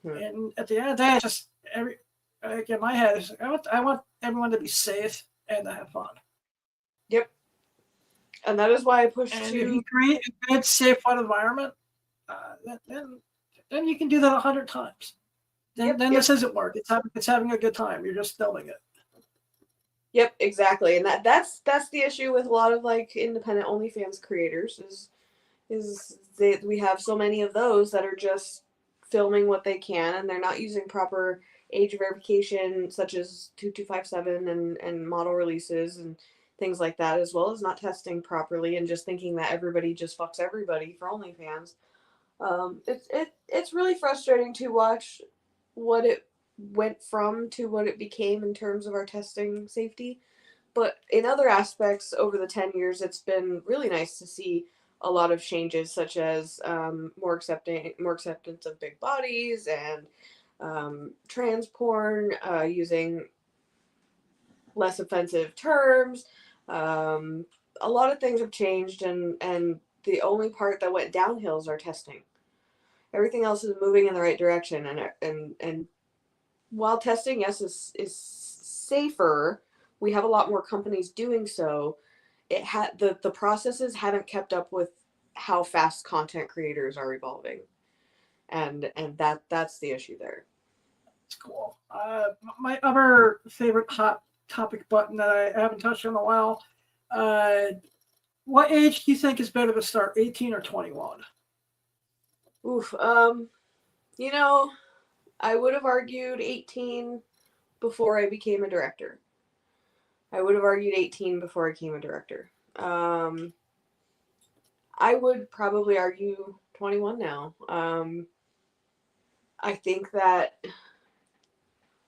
And at the end of the day, it's just like in my head, I want everyone to be safe and to have fun. Yep. And that is why I push and to... if you create a good, safe fun environment, then you can do that 100 times. Then this isn't work. It's having a good time. You're just filming it. Yep, exactly. And that's the issue with a lot of like independent OnlyFans creators is we have so many of those that are just filming what they can and they're not using proper age verification such as 2257 and model releases and things like that, as well as not testing properly and just thinking that everybody just fucks everybody for OnlyFans. It's really frustrating to watch what it went from to what it became in terms of our testing safety. But in other aspects over the 10 years, it's been really nice to see a lot of changes, such as more acceptance of big bodies and trans porn, using less offensive terms. A lot of things have changed, and the only part that went downhill is our testing. Everything else is moving in the right direction, and while testing, yes, is safer, we have a lot more companies doing so. The processes haven't kept up with how fast content creators are evolving, and that's the issue there. It's cool. My other favorite hot topic button that I haven't touched in a while. What age do you think is better to start, 18 or 21? Oof. I would have argued 18 before I became a director. I would have argued 18 before I became a director. I would probably argue 21 now. I think that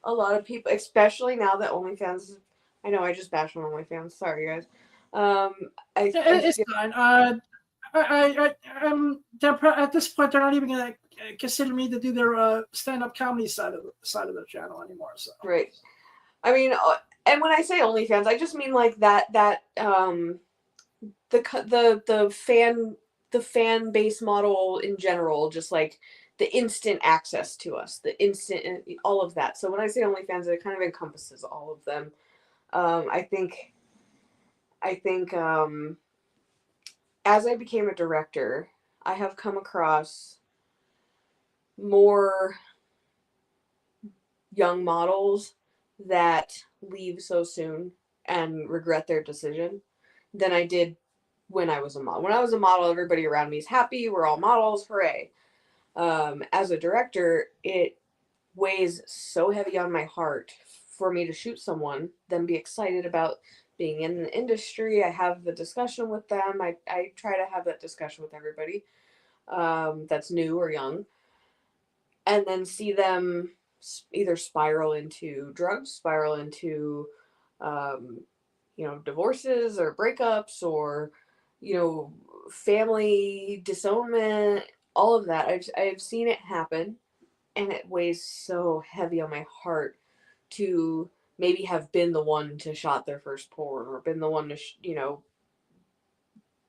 a lot of people, especially now that OnlyFans, I know I just bashed on OnlyFans. Sorry, guys. It's fine. At this point, they're not even going to consider me to do their stand-up comedy side of the channel anymore. So right. I mean, and when I say OnlyFans, I just mean like that the fan base model in general, just like the instant access to us, the instant, all of that. So when I say OnlyFans, it kind of encompasses all of them. I think as I became a director, I have come across more young models that leave so soon and regret their decision than I did when I was a model. When I was a model, everybody around me is happy. We're all models. Hooray. As a director, it weighs so heavy on my heart for me to shoot someone, then be excited about being in the industry. I have the discussion with them. I try to have that discussion with everybody that's new or young, and then see them either spiral into drugs, spiral into divorces or breakups or family disownment, all of that. I've seen it happen, and it weighs so heavy on my heart to maybe have been the one to shot their first porn or been the one to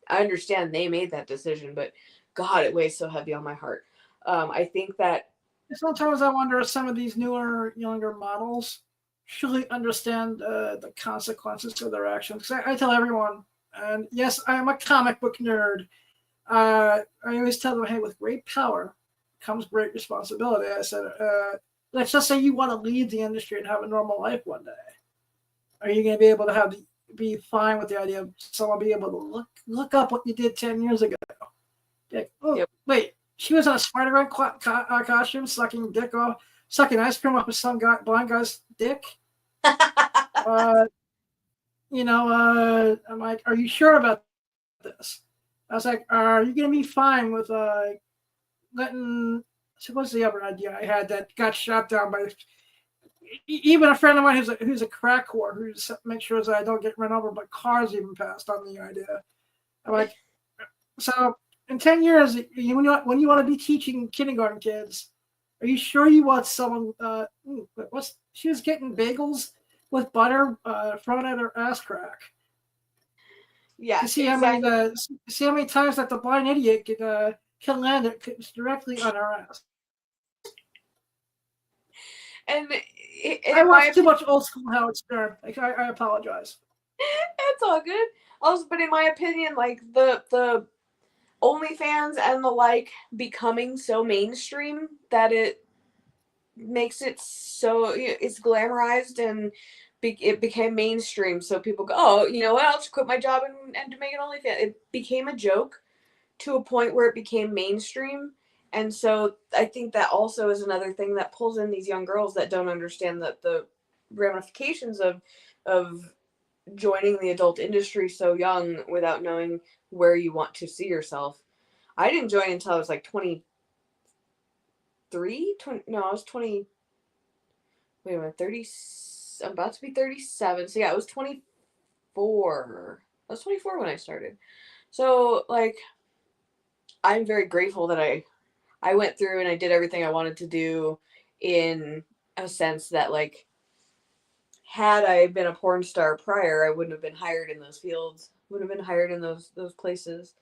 I understand they made that decision, but God, it weighs so heavy on my heart. I think that Sometimes I wonder if some of these newer, younger models truly understand the consequences of their actions. 'Cause I tell everyone, and yes, I am a comic book nerd. I always tell them, hey, with great power comes great responsibility. I said, let's just say you want to lead the industry and have a normal life one day. Are you going to be able to be fine with the idea of someone being able to look up what you did 10 years ago? Like, oh, Yep. wait, she was in a Spider-Man costume, sucking ice cream off of some blind guy's dick. I'm like, are you sure about this? I was like, are you going to be fine with letting? So what's the other idea I had that got shot down by? Even a friend of mine who's a crack whore who makes sure that I don't get run over by cars even passed on the idea. I'm like, so in 10 years, when you want to be teaching kindergarten kids, are you sure you want someone? She was getting bagels with butter thrown at her ass crack. yeah, To see exactly. how many times that the blind idiot can land it directly on her ass. And I watched too much old school Howard Stern. Like, I apologize. it's all good. Also, but in my opinion, like the OnlyFans and the like becoming so mainstream that it makes it so it's glamorized and it became mainstream. So people go, oh, you know what? I'll just quit my job and to make an OnlyFans. It became a joke to a point where it became mainstream. And so I think that also is another thing that pulls in these young girls that don't understand that the ramifications of joining the adult industry so young without knowing where you want to see yourself. I didn't join until I was like 23. I was 20. Wait a minute, 30. I'm about to be 37. So yeah, I was 24. I was 24 when I started. So like, I'm very grateful that I went through and I did everything I wanted to do, in a sense that, like, had I been a porn star prior, I wouldn't have been hired in those fields, wouldn't have been hired in those places.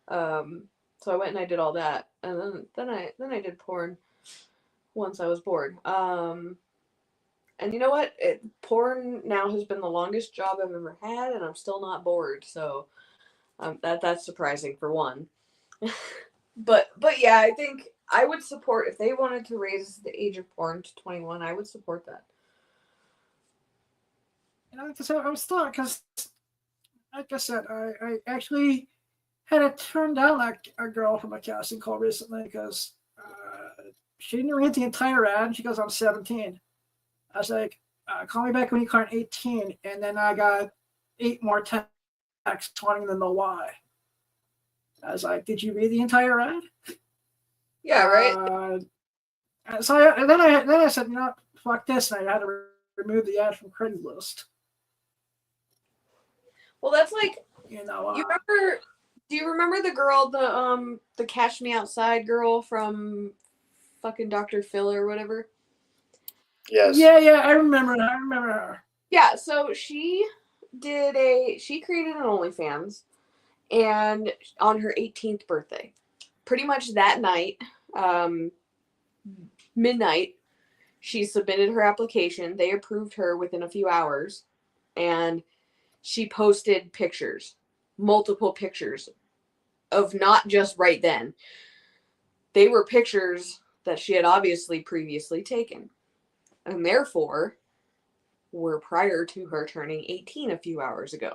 So I went and I did all that, and then I did porn once I was bored. And you know what? Porn now has been the longest job I've ever had, and I'm still not bored. So that's surprising for one. But yeah, I think I would support if they wanted to raise the age of porn to 21. I would support that. Because I was thought, because like I said, I actually had to turn down a girl from a casting call recently because she didn't read the entire ad. And she goes, I'm 17. I was like, call me back when you turn 18. And then I got 8 more texts wanting to know why. I was like, did you read the entire ad? Yeah, right. Then I said, you know, fuck this, and I had to remove the ad from Craigslist. Well, that's like, you know. Do you remember the girl, the Cash Me Outside girl from fucking Dr. Phil or whatever? Yes. Yeah, I remember her. Yeah, so she created an OnlyFans, and on her 18th birthday, pretty much that night, midnight, she submitted her application. They approved her within a few hours, and she posted pictures, multiple pictures of not just right then. They were pictures that she had obviously previously taken, and therefore were prior to her turning 18 a few hours ago.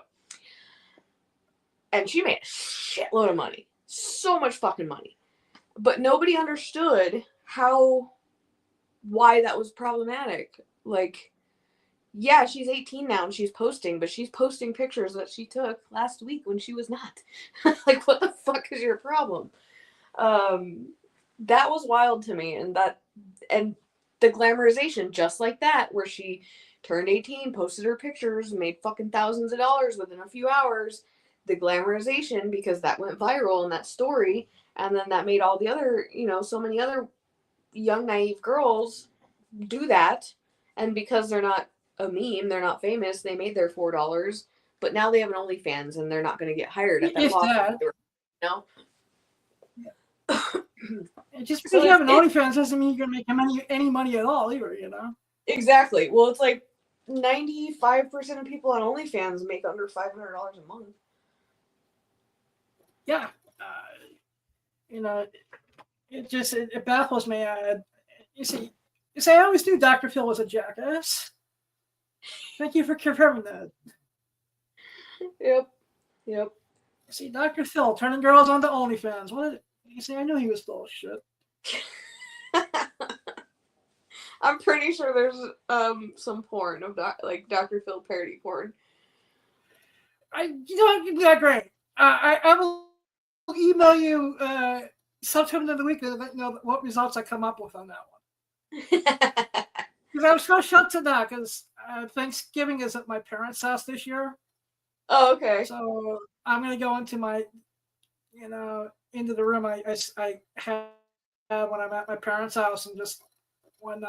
And she made a shitload of money. So much fucking money. But nobody understood why that was problematic. Like, yeah, she's 18 now and she's posting, but she's posting pictures that she took last week when she was not. Like, what the fuck is your problem? That was wild to me. And the glamorization, just like that, where she turned 18, posted her pictures, made fucking thousands of dollars within a few hours. The glamorization, because that went viral in that story, and then that made all the other, so many other young naive girls do that. And because they're not a meme, they're not famous, they made their $4, but now they have an OnlyFans and they're not going to get hired at that law firm. Just because So you have an it- OnlyFans doesn't mean you're gonna make any money at all either, you know. Exactly. Well, it's like 95% of people on OnlyFans make under $500 a month. Yeah, you know, it baffles me. You see, I always knew Dr. Phil was a jackass. Thank you for confirming that. Yep. You see, Dr. Phil turning girls onto OnlyFans. You see, I knew he was full of shit. I'm pretty sure there's some porn of like Dr. Phil parody porn. Yeah, great. I will email you sometime in the week to let you know what results I come up with on that one. Because I was so shocked to that because Thanksgiving is at my parents' house this year. Oh, okay. So I'm gonna go into my, into the room I have when I'm at my parents' house and just when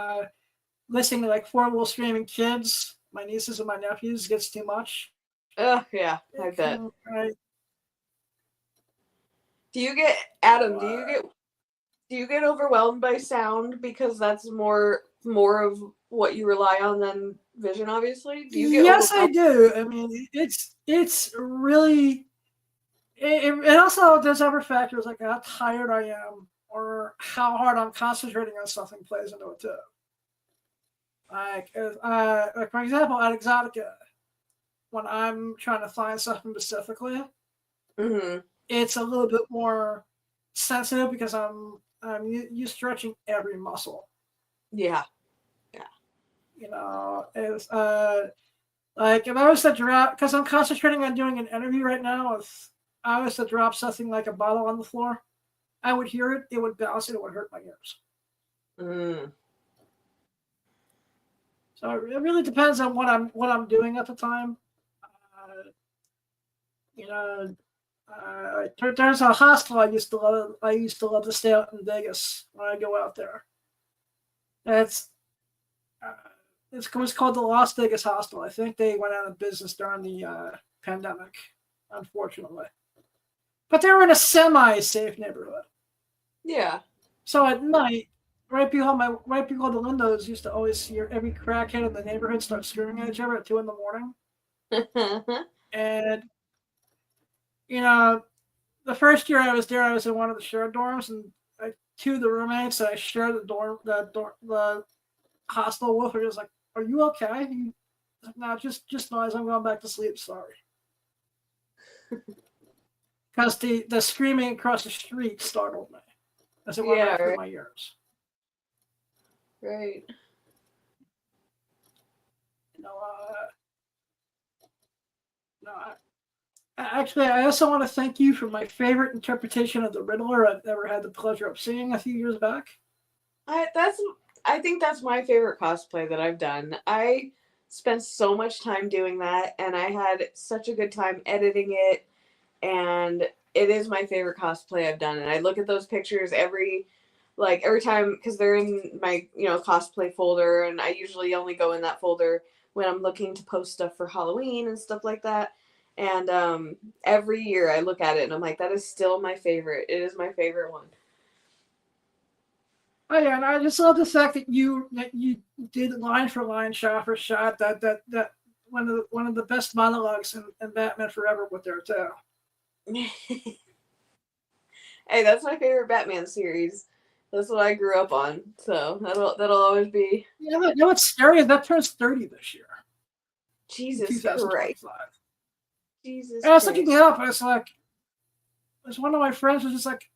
listening to like 4 little screaming kids, my nieces and my nephews gets too much. Oh yeah, I bet. Right. Do you get Adam? Do you get overwhelmed by sound because that's more of what you rely on than vision? Obviously, do you get? Yes, I do. I mean, it's really. It also there's other factors like how tired I am or how hard I'm concentrating on something plays into it too. Like for example, at Exotica, when I'm trying to find something specifically, it's a little bit more sensitive because I'm you stretching every muscle. Yeah. You know, it's like if I was to drop because I'm concentrating on doing an interview right now. If I was to drop something like a bottle on the floor, I would hear it. It would bounce. It would hurt my ears. So it really depends on what I'm doing at the time. There's a hostel I used to love. I used to love to stay out in Vegas when I go out there. It's called the Las Vegas Hostel. I think they went out of business during the pandemic, unfortunately. But they were in a semi-safe neighborhood. Yeah. So at night, right behind the windows, used to always hear every crackhead in the neighborhood start screaming at each other at 2 a.m. And the first year I was there, I was in one of the shared dorms, and 2 of the roommates that I shared the hostel with were just like, "Are you okay?" Like, "No, just noise. I'm going back to sleep. Sorry." Because the screaming across the street startled me as it went right through my ears. Right. Actually, I also want to thank you for my favorite interpretation of the Riddler I've ever had the pleasure of seeing a few years back. I think that's my favorite cosplay that I've done. I spent so much time doing that, and I had such a good time editing it, and it is my favorite cosplay I've done. And I look at those pictures every time because they're in my cosplay folder, and I usually only go in that folder when I'm looking to post stuff for Halloween and stuff like that. And every year I look at it and I'm like, that is still my favorite. It is my favorite one. Oh yeah, and I just love the fact that you did line for line, shot for shot. That one of the best monologues in Batman Forever with there too. Hey, that's my favorite Batman series. That's what I grew up on. So that'll always be. Yeah, you know what's scary is that turns 30 this year. Jesus Christ. Jesus. And I was looking it up. I was like, one of my friends was just like,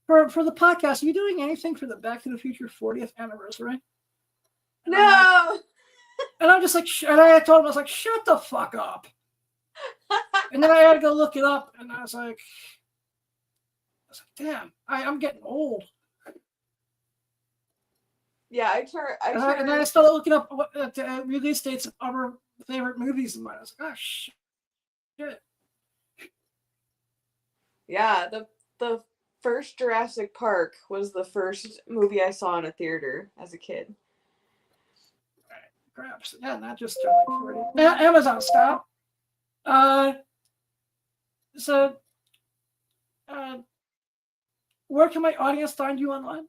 for the podcast, are you doing anything for the Back to the Future 40th anniversary? And no. I'm just like, and I told him, I was like, shut the fuck up. And then I had to go look it up, and I was like, damn, I'm getting old. Yeah, And then I started looking up release dates of our favorite movies of mine. I was like, oh shit. Yeah, the first Jurassic Park was the first movie I saw in a theater as a kid. Crap. Yeah, not just turned like 40. Amazon, stop. where can my audience find you online?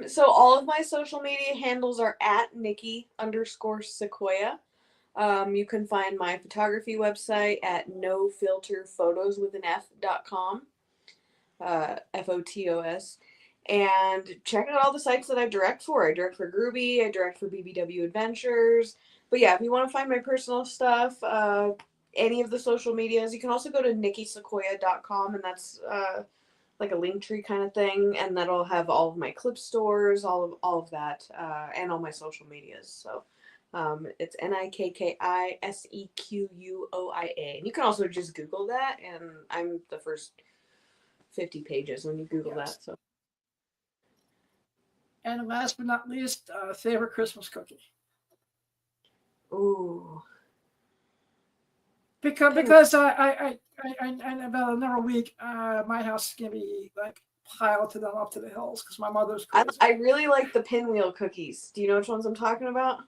So all of my social media handles are at Nikki_Sequoia. You can find my photography website at nofilterphotoswithanf.com, FOTOS. And check out all the sites that I direct for. I direct for Groovy, I direct for BBW Adventures. But yeah, if you want to find my personal stuff, any of the social medias, you can also go to nikkisequoia.com, and that's like a link tree kind of thing, and that'll have all of my clip stores, all of that, and all my social medias. So it's NIKKISEQUOIA. And you can also just Google that, and I'm the first 50 pages when you Google that. So. And last but not least, favorite Christmas cookie. Ooh. Because I in about another week, my house is gonna be like piled to them up to the hills because my mother's crazy. I really like the pinwheel cookies. Do you know which ones I'm talking about?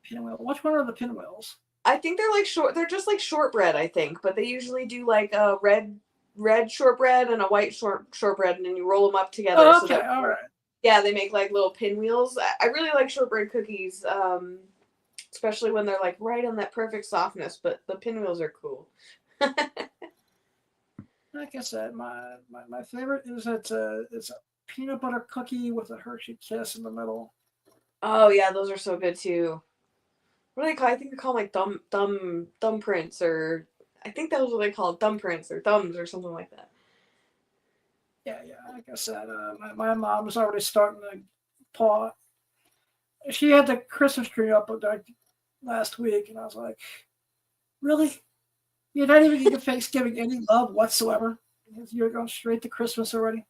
Pinwheel. Which one are the pinwheels? I think they're like short. They're just like shortbread, I think, but they usually do like a red shortbread and a white shortbread, and then you roll them up together. Oh, okay, so all right. Yeah, they make like little pinwheels. I really like shortbread cookies, especially when they're like right on that perfect softness. But the pinwheels are cool. Like I said, my favorite is it's a peanut butter cookie with a Hershey Kiss in the middle. Oh yeah, those are so good too. What do they call? I think they call them like thumbprints, or I think that was what they call it, thumbprints or thumbs or something like that. Yeah. Like I said, my mom was already starting to paw. She had the Christmas tree up like last week, and I was like, "Really? You're not even giving Thanksgiving any love whatsoever? You're going straight to Christmas already?"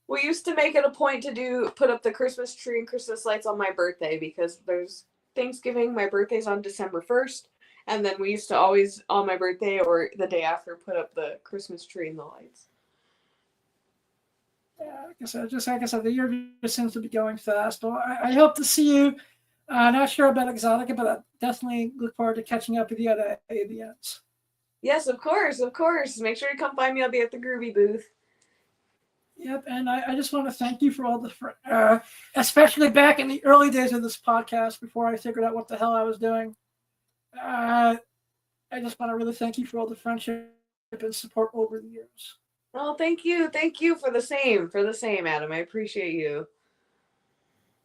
We used to make it a point to put up the Christmas tree and Christmas lights on my birthday, because there's Thanksgiving. My birthday's on December 1st, and then we used to always on my birthday or the day after put up the Christmas tree and the lights. Yeah, like I said, the year just seems to be going fast. Well, I hope to see you. Not sure about Exotica, but I definitely look forward to catching up with you at AVNs. Yes, of course. Make sure you come find me. I'll be at the Groovy booth. Yep, and I just want to thank you for all the, especially back in the early days of this podcast before I figured out what the hell I was doing. I just want to really thank you for all the friendship and support over the years. Oh, thank you for the same, Adam. I appreciate you.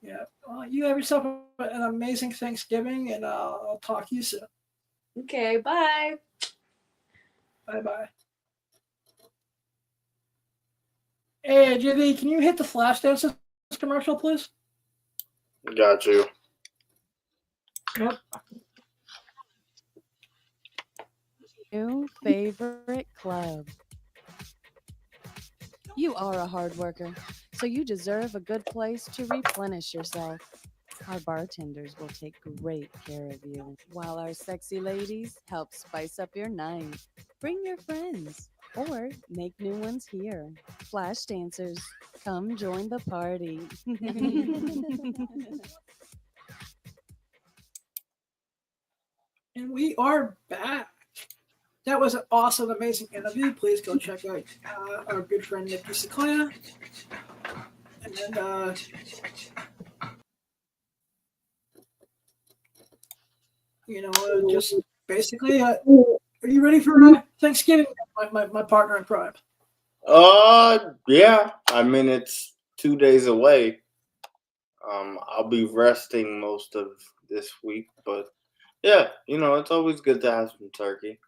Yeah, well, you have yourself an amazing Thanksgiving, and I'll talk to you soon. Okay, bye. Bye. Hey, JV, can you hit the Flashdance commercial, please? Got you. Yep. New favorite club. You are a hard worker, so you deserve a good place to replenish yourself. Our bartenders will take great care of you, while our sexy ladies help spice up your night. Bring your friends, or make new ones here. Flash dancers, come join the party. And we are back. That was an awesome, amazing interview. Please go check out our good friend Nikki Sequoia. And then, just basically, are you ready for Thanksgiving? My partner in crime. Yeah. I mean, it's 2 days away. I'll be resting most of this week, but yeah, it's always good to have some turkey.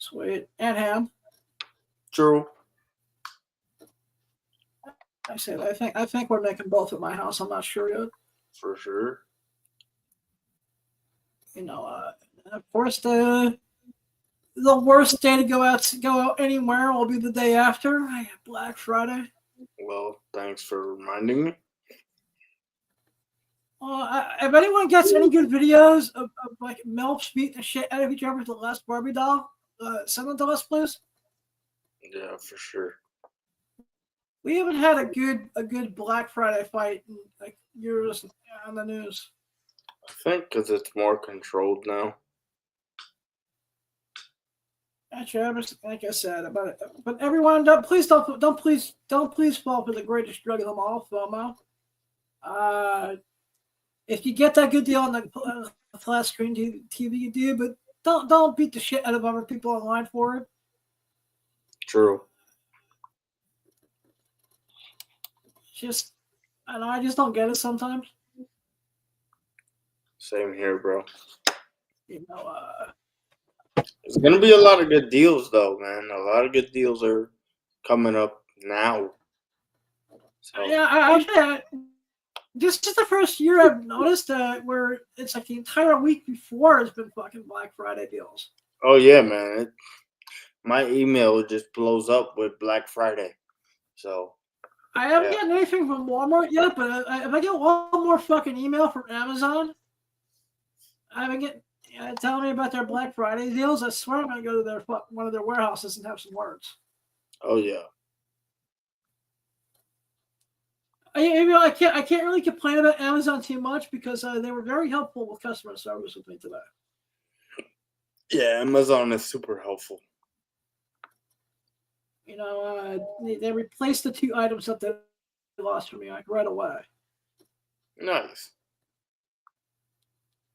Sweet. And ham. True. I think we're making both at my house. I'm not sure yet. For sure. Of course, the worst day to go out anywhere will be the day after Black Friday. Well, thanks for reminding me. If anyone gets any good videos of like MILFs beating the shit out of each other with the last Barbie doll, send them to us, please. Yeah, for sure. We haven't had a good Black Friday fight in like years on the news. I think because it's more controlled now. Actually, I was like I said about it, but everyone, don't please fall for the greatest drug of them all, FOMO. If you get that good deal on the flat screen TV, you do, but don't beat the shit out of other people online for it. True. Just, I just don't get it sometimes. Same here, bro. You know, There's gonna be a lot of good deals, though, man. A lot of good deals are coming up now. So yeah, this is the first year I've noticed where it's like the entire week before has been fucking Black Friday deals. oh yeah, man. My email just blows up with Black Friday. So I haven't yeah. gotten anything from Walmart yet, but if I get one more fucking email from Amazon, I haven't get telling me about their Black Friday deals. I swear I'm gonna go to one of their warehouses and have some words. Oh yeah. I can't really complain about Amazon too much because they were very helpful with customer service with me today. Yeah, Amazon is super helpful. You know, they replaced the 2 items that they lost for me like right away. Nice.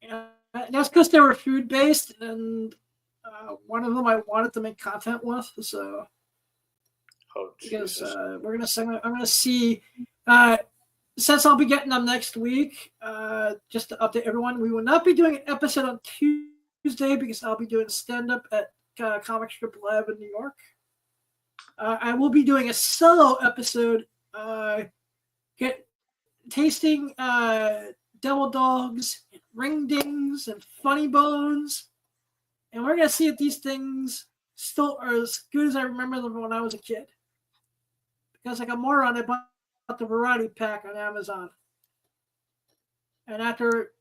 And that's because they were food based, and one of them I wanted to make content with. So because we're gonna I'm gonna see. Since I'll be getting them next week, just to update everyone, we will not be doing an episode on Tuesday because I'll be doing stand up at Comic Strip Live in New York. I will be doing a solo episode, tasting Devil Dogs, Ring Dings, and Funny Bones, and we're gonna see if these things still are as good as I remember them when I was a kid. Because like a moron, I bought the variety pack on Amazon, and after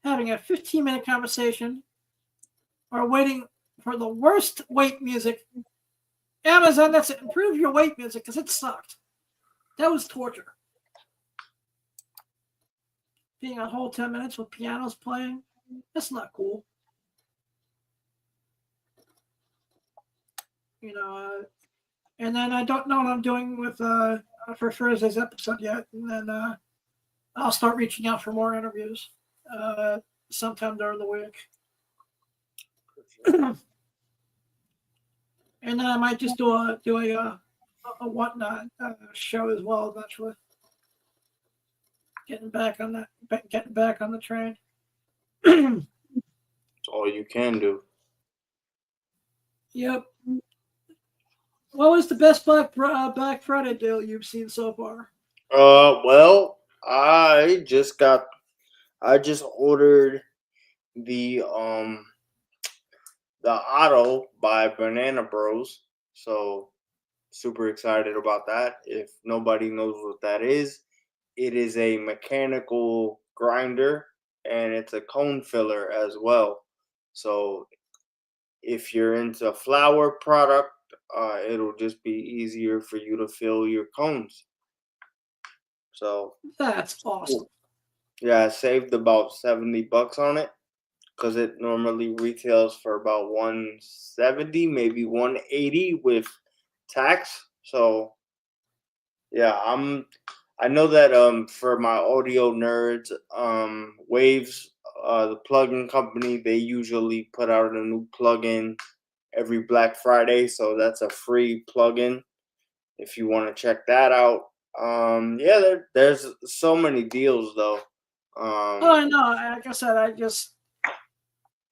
having a 15-minute conversation or waiting for the worst wait music, Amazon, that's it. Improve your wait music because it sucked. That was torture. Being a whole 10 minutes with pianos playing, that's not cool. You know, and then I don't know what I'm doing with for Thursday's episode yet, and then I'll start reaching out for more interviews sometime during the week. And then I might just do a whatnot show as well eventually. Getting back on the train. That's all you can do. Yep. What was the best Black Friday deal you've seen so far? Well, I just ordered the Otto by Banana Bros. So super excited about that. If nobody knows what that is, it is a mechanical grinder and it's a cone filler as well. So if you're into flour product, it'll just be easier for you to fill your cones. So that's awesome. Yeah, I saved about $70 on it because it normally retails for about 170, maybe 180 with tax. So yeah, I know that for my audio nerds, Waves, the plugin company, they usually put out a new plugin every Black Friday, so that's a free plugin if you want to check that out. Yeah, there's so many deals though. I know. Like I said,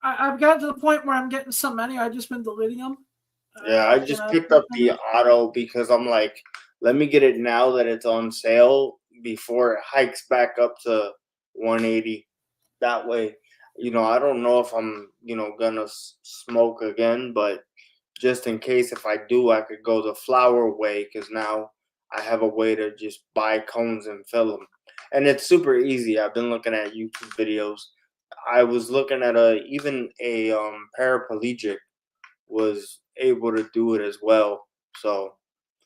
I've gotten to the point where I'm getting so many. I've just been deleting them. Yeah, I just picked up the Otto because I'm like, let me get it now that it's on sale before it hikes back up to 180. That way, I don't know if I'm, gonna smoke again, but just in case if I do, I could go the flour way because now I have a way to just buy cones and fill them. And it's super easy. I've been looking at YouTube videos. I was looking at even a paraplegic was able to do it as well. So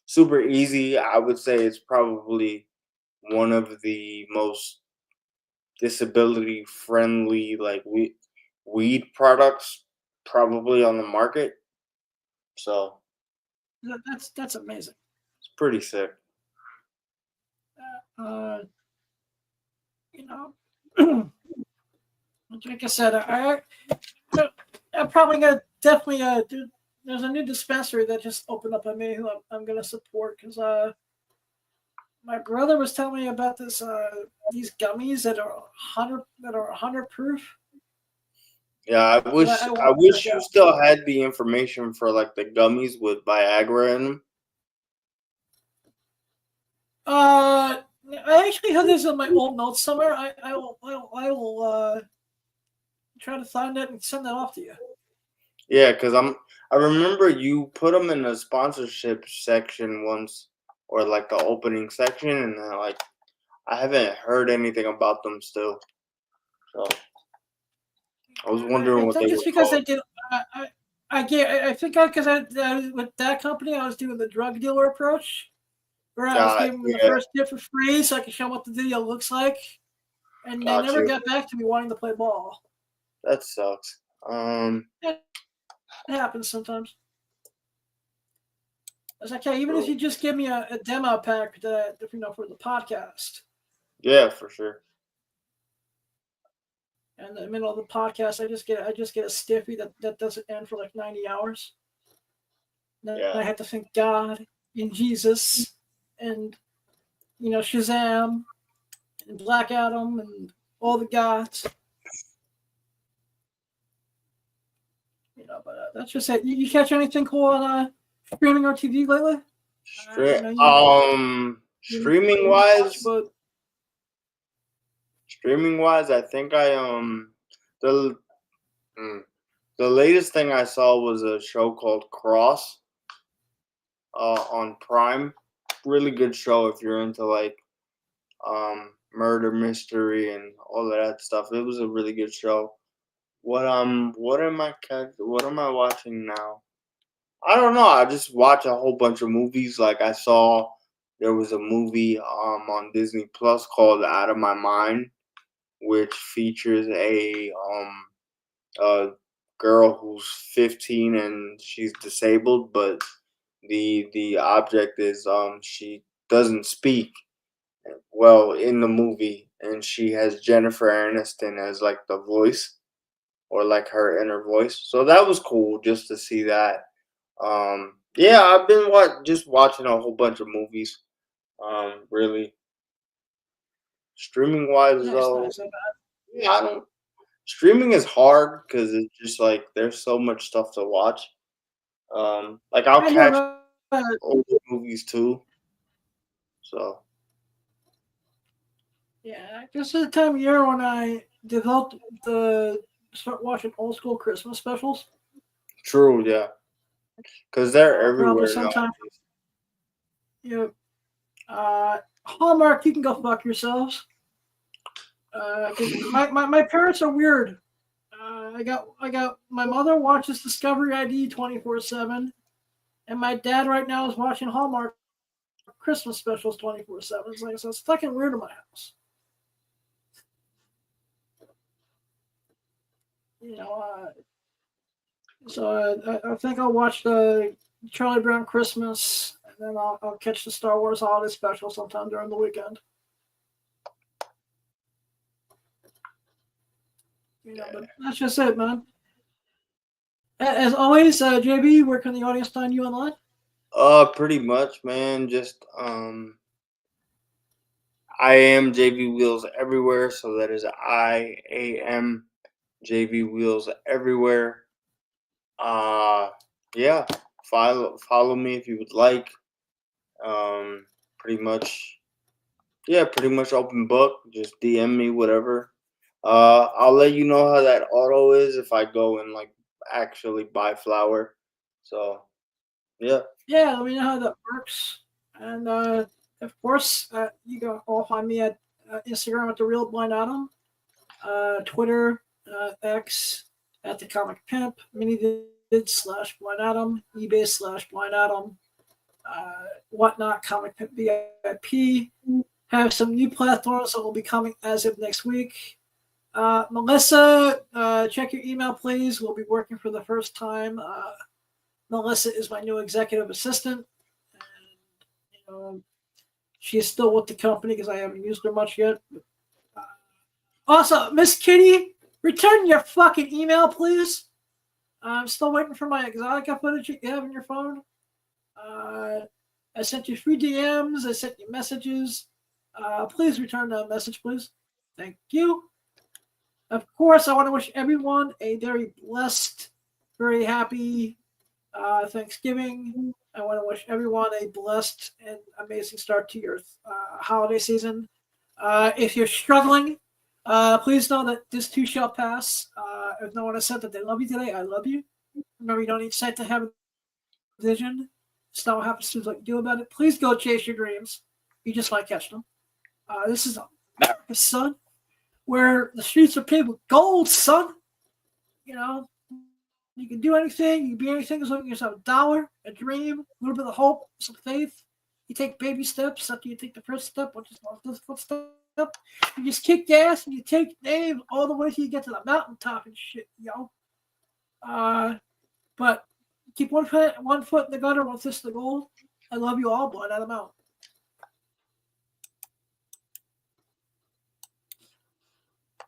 super easy. I would say it's probably one of the most disability friendly like weed products probably on the market. So That's amazing. it's pretty sick. Uh, you know, like I said, I'm probably gonna definitely do. There's a new dispensary that just opened up on me who I'm gonna support because my brother was telling me about this these gummies that are 100 proof. Yeah, I wish I I want wish to you go. still had the information for like the gummies with Viagra in them. I actually have this in my old notes somewhere. I will try to find it and send that off to you. Yeah, because I remember you put them in the sponsorship section once, or like the opening section, and then, like I haven't heard anything about them still. So I was wondering I what think they it's were because called. I did. I think because I with that company I was doing the drug dealer approach, where I was giving them the Yeah, first tip for free so I could show them what the video looks like, and they got never you. got back to me wanting to play ball. That sucks. It happens sometimes. I was like, hey, even if you just give me a demo pack that for the podcast, Yeah, for sure. and in the middle of the podcast, I just get a stiffy that doesn't end for like 90 hours. Then Yeah. I have to thank God and Jesus and Shazam and Black Adam and all the gods. But that's just it. You catch anything cool on streaming or TV lately? Streaming wise, I think the the latest thing I saw was a show called Cross on Prime. Really good show if you're into like murder mystery and all of that stuff. It was a really good show. What am I watching now? I don't know. I just watch a whole bunch of movies. Like I saw there was a movie on Disney Plus called Out of My Mind, which features a girl who's 15 and she's disabled, but the object is she doesn't speak well in the movie, and she has Jennifer Aniston as like the voice or like her inner voice. So that was cool just to see that. Yeah, I've been just watching a whole bunch of movies. Really streaming wise though, Nice. yeah, I don't. Streaming is hard because it's just like there's so much stuff to watch. Like I'll I catch know. older movies too. So Yeah, this is the time of year when I developed start watching old school Christmas specials. true, yeah, because they're Probably everywhere sometime. nowadays. Hallmark, you can go fuck yourselves. 'Cause my parents are weird. I got my mother watches Discovery ID 24/7, and my dad right now is watching Hallmark Christmas specials 24/7. It's like, so it's fucking weird in my house. So I think I'll watch the Charlie Brown Christmas, and then I'll catch the Star Wars holiday special sometime during the weekend. But that's just it, man. As always, JB, where can the audience find you online? Pretty much, man. Just I am JV Wheels everywhere, so that is IAM JV Wheels everywhere. Yeah, follow me if you would like. Pretty much open book. Just DM me, whatever. I'll let you know how that auto is if I go and like actually buy flour. So yeah. Yeah, let me know how that works. And of course, you can all find me at Instagram at The Real Blind Adam, Twitter, X at The Comic Pimp, MiniVid/Blind Adam, eBay/Blind Adam, Whatnot Comic Pimp VIP. Have some new platforms that will be coming as of next week. Melissa, check your email, please. We'll be working for the first time Melissa is my new executive assistant. And, she is still with the company because I haven't used her much yet. Also, Miss Kitty, return your fucking email, please. I'm still waiting for my Exotica footage you have on your phone. I sent you 3 DMs. I sent you messages. Please return that message, please. Thank you. Of course, I want to wish everyone a very blessed, very happy Thanksgiving. I want to wish everyone a blessed and amazing start to your holiday season. If you're struggling, please know that this too shall pass. If no one has said that they love you today, I love you. Remember, you don't need sight to have a vision. It's not what happens to what you do about it. Please go chase your dreams. You just might catch them. This is America, son, where the streets are paved with gold, son. You know, you can do anything. You can be anything as long as you have a dollar, a dream, a little bit of hope, some faith. You take baby steps after you take the first step, which is the footstep. You just kick gas and you take aim all the way till you get to the mountaintop and shit, yo. But keep one foot in the gutter, one fist in the goal. I love you all, but I'm out.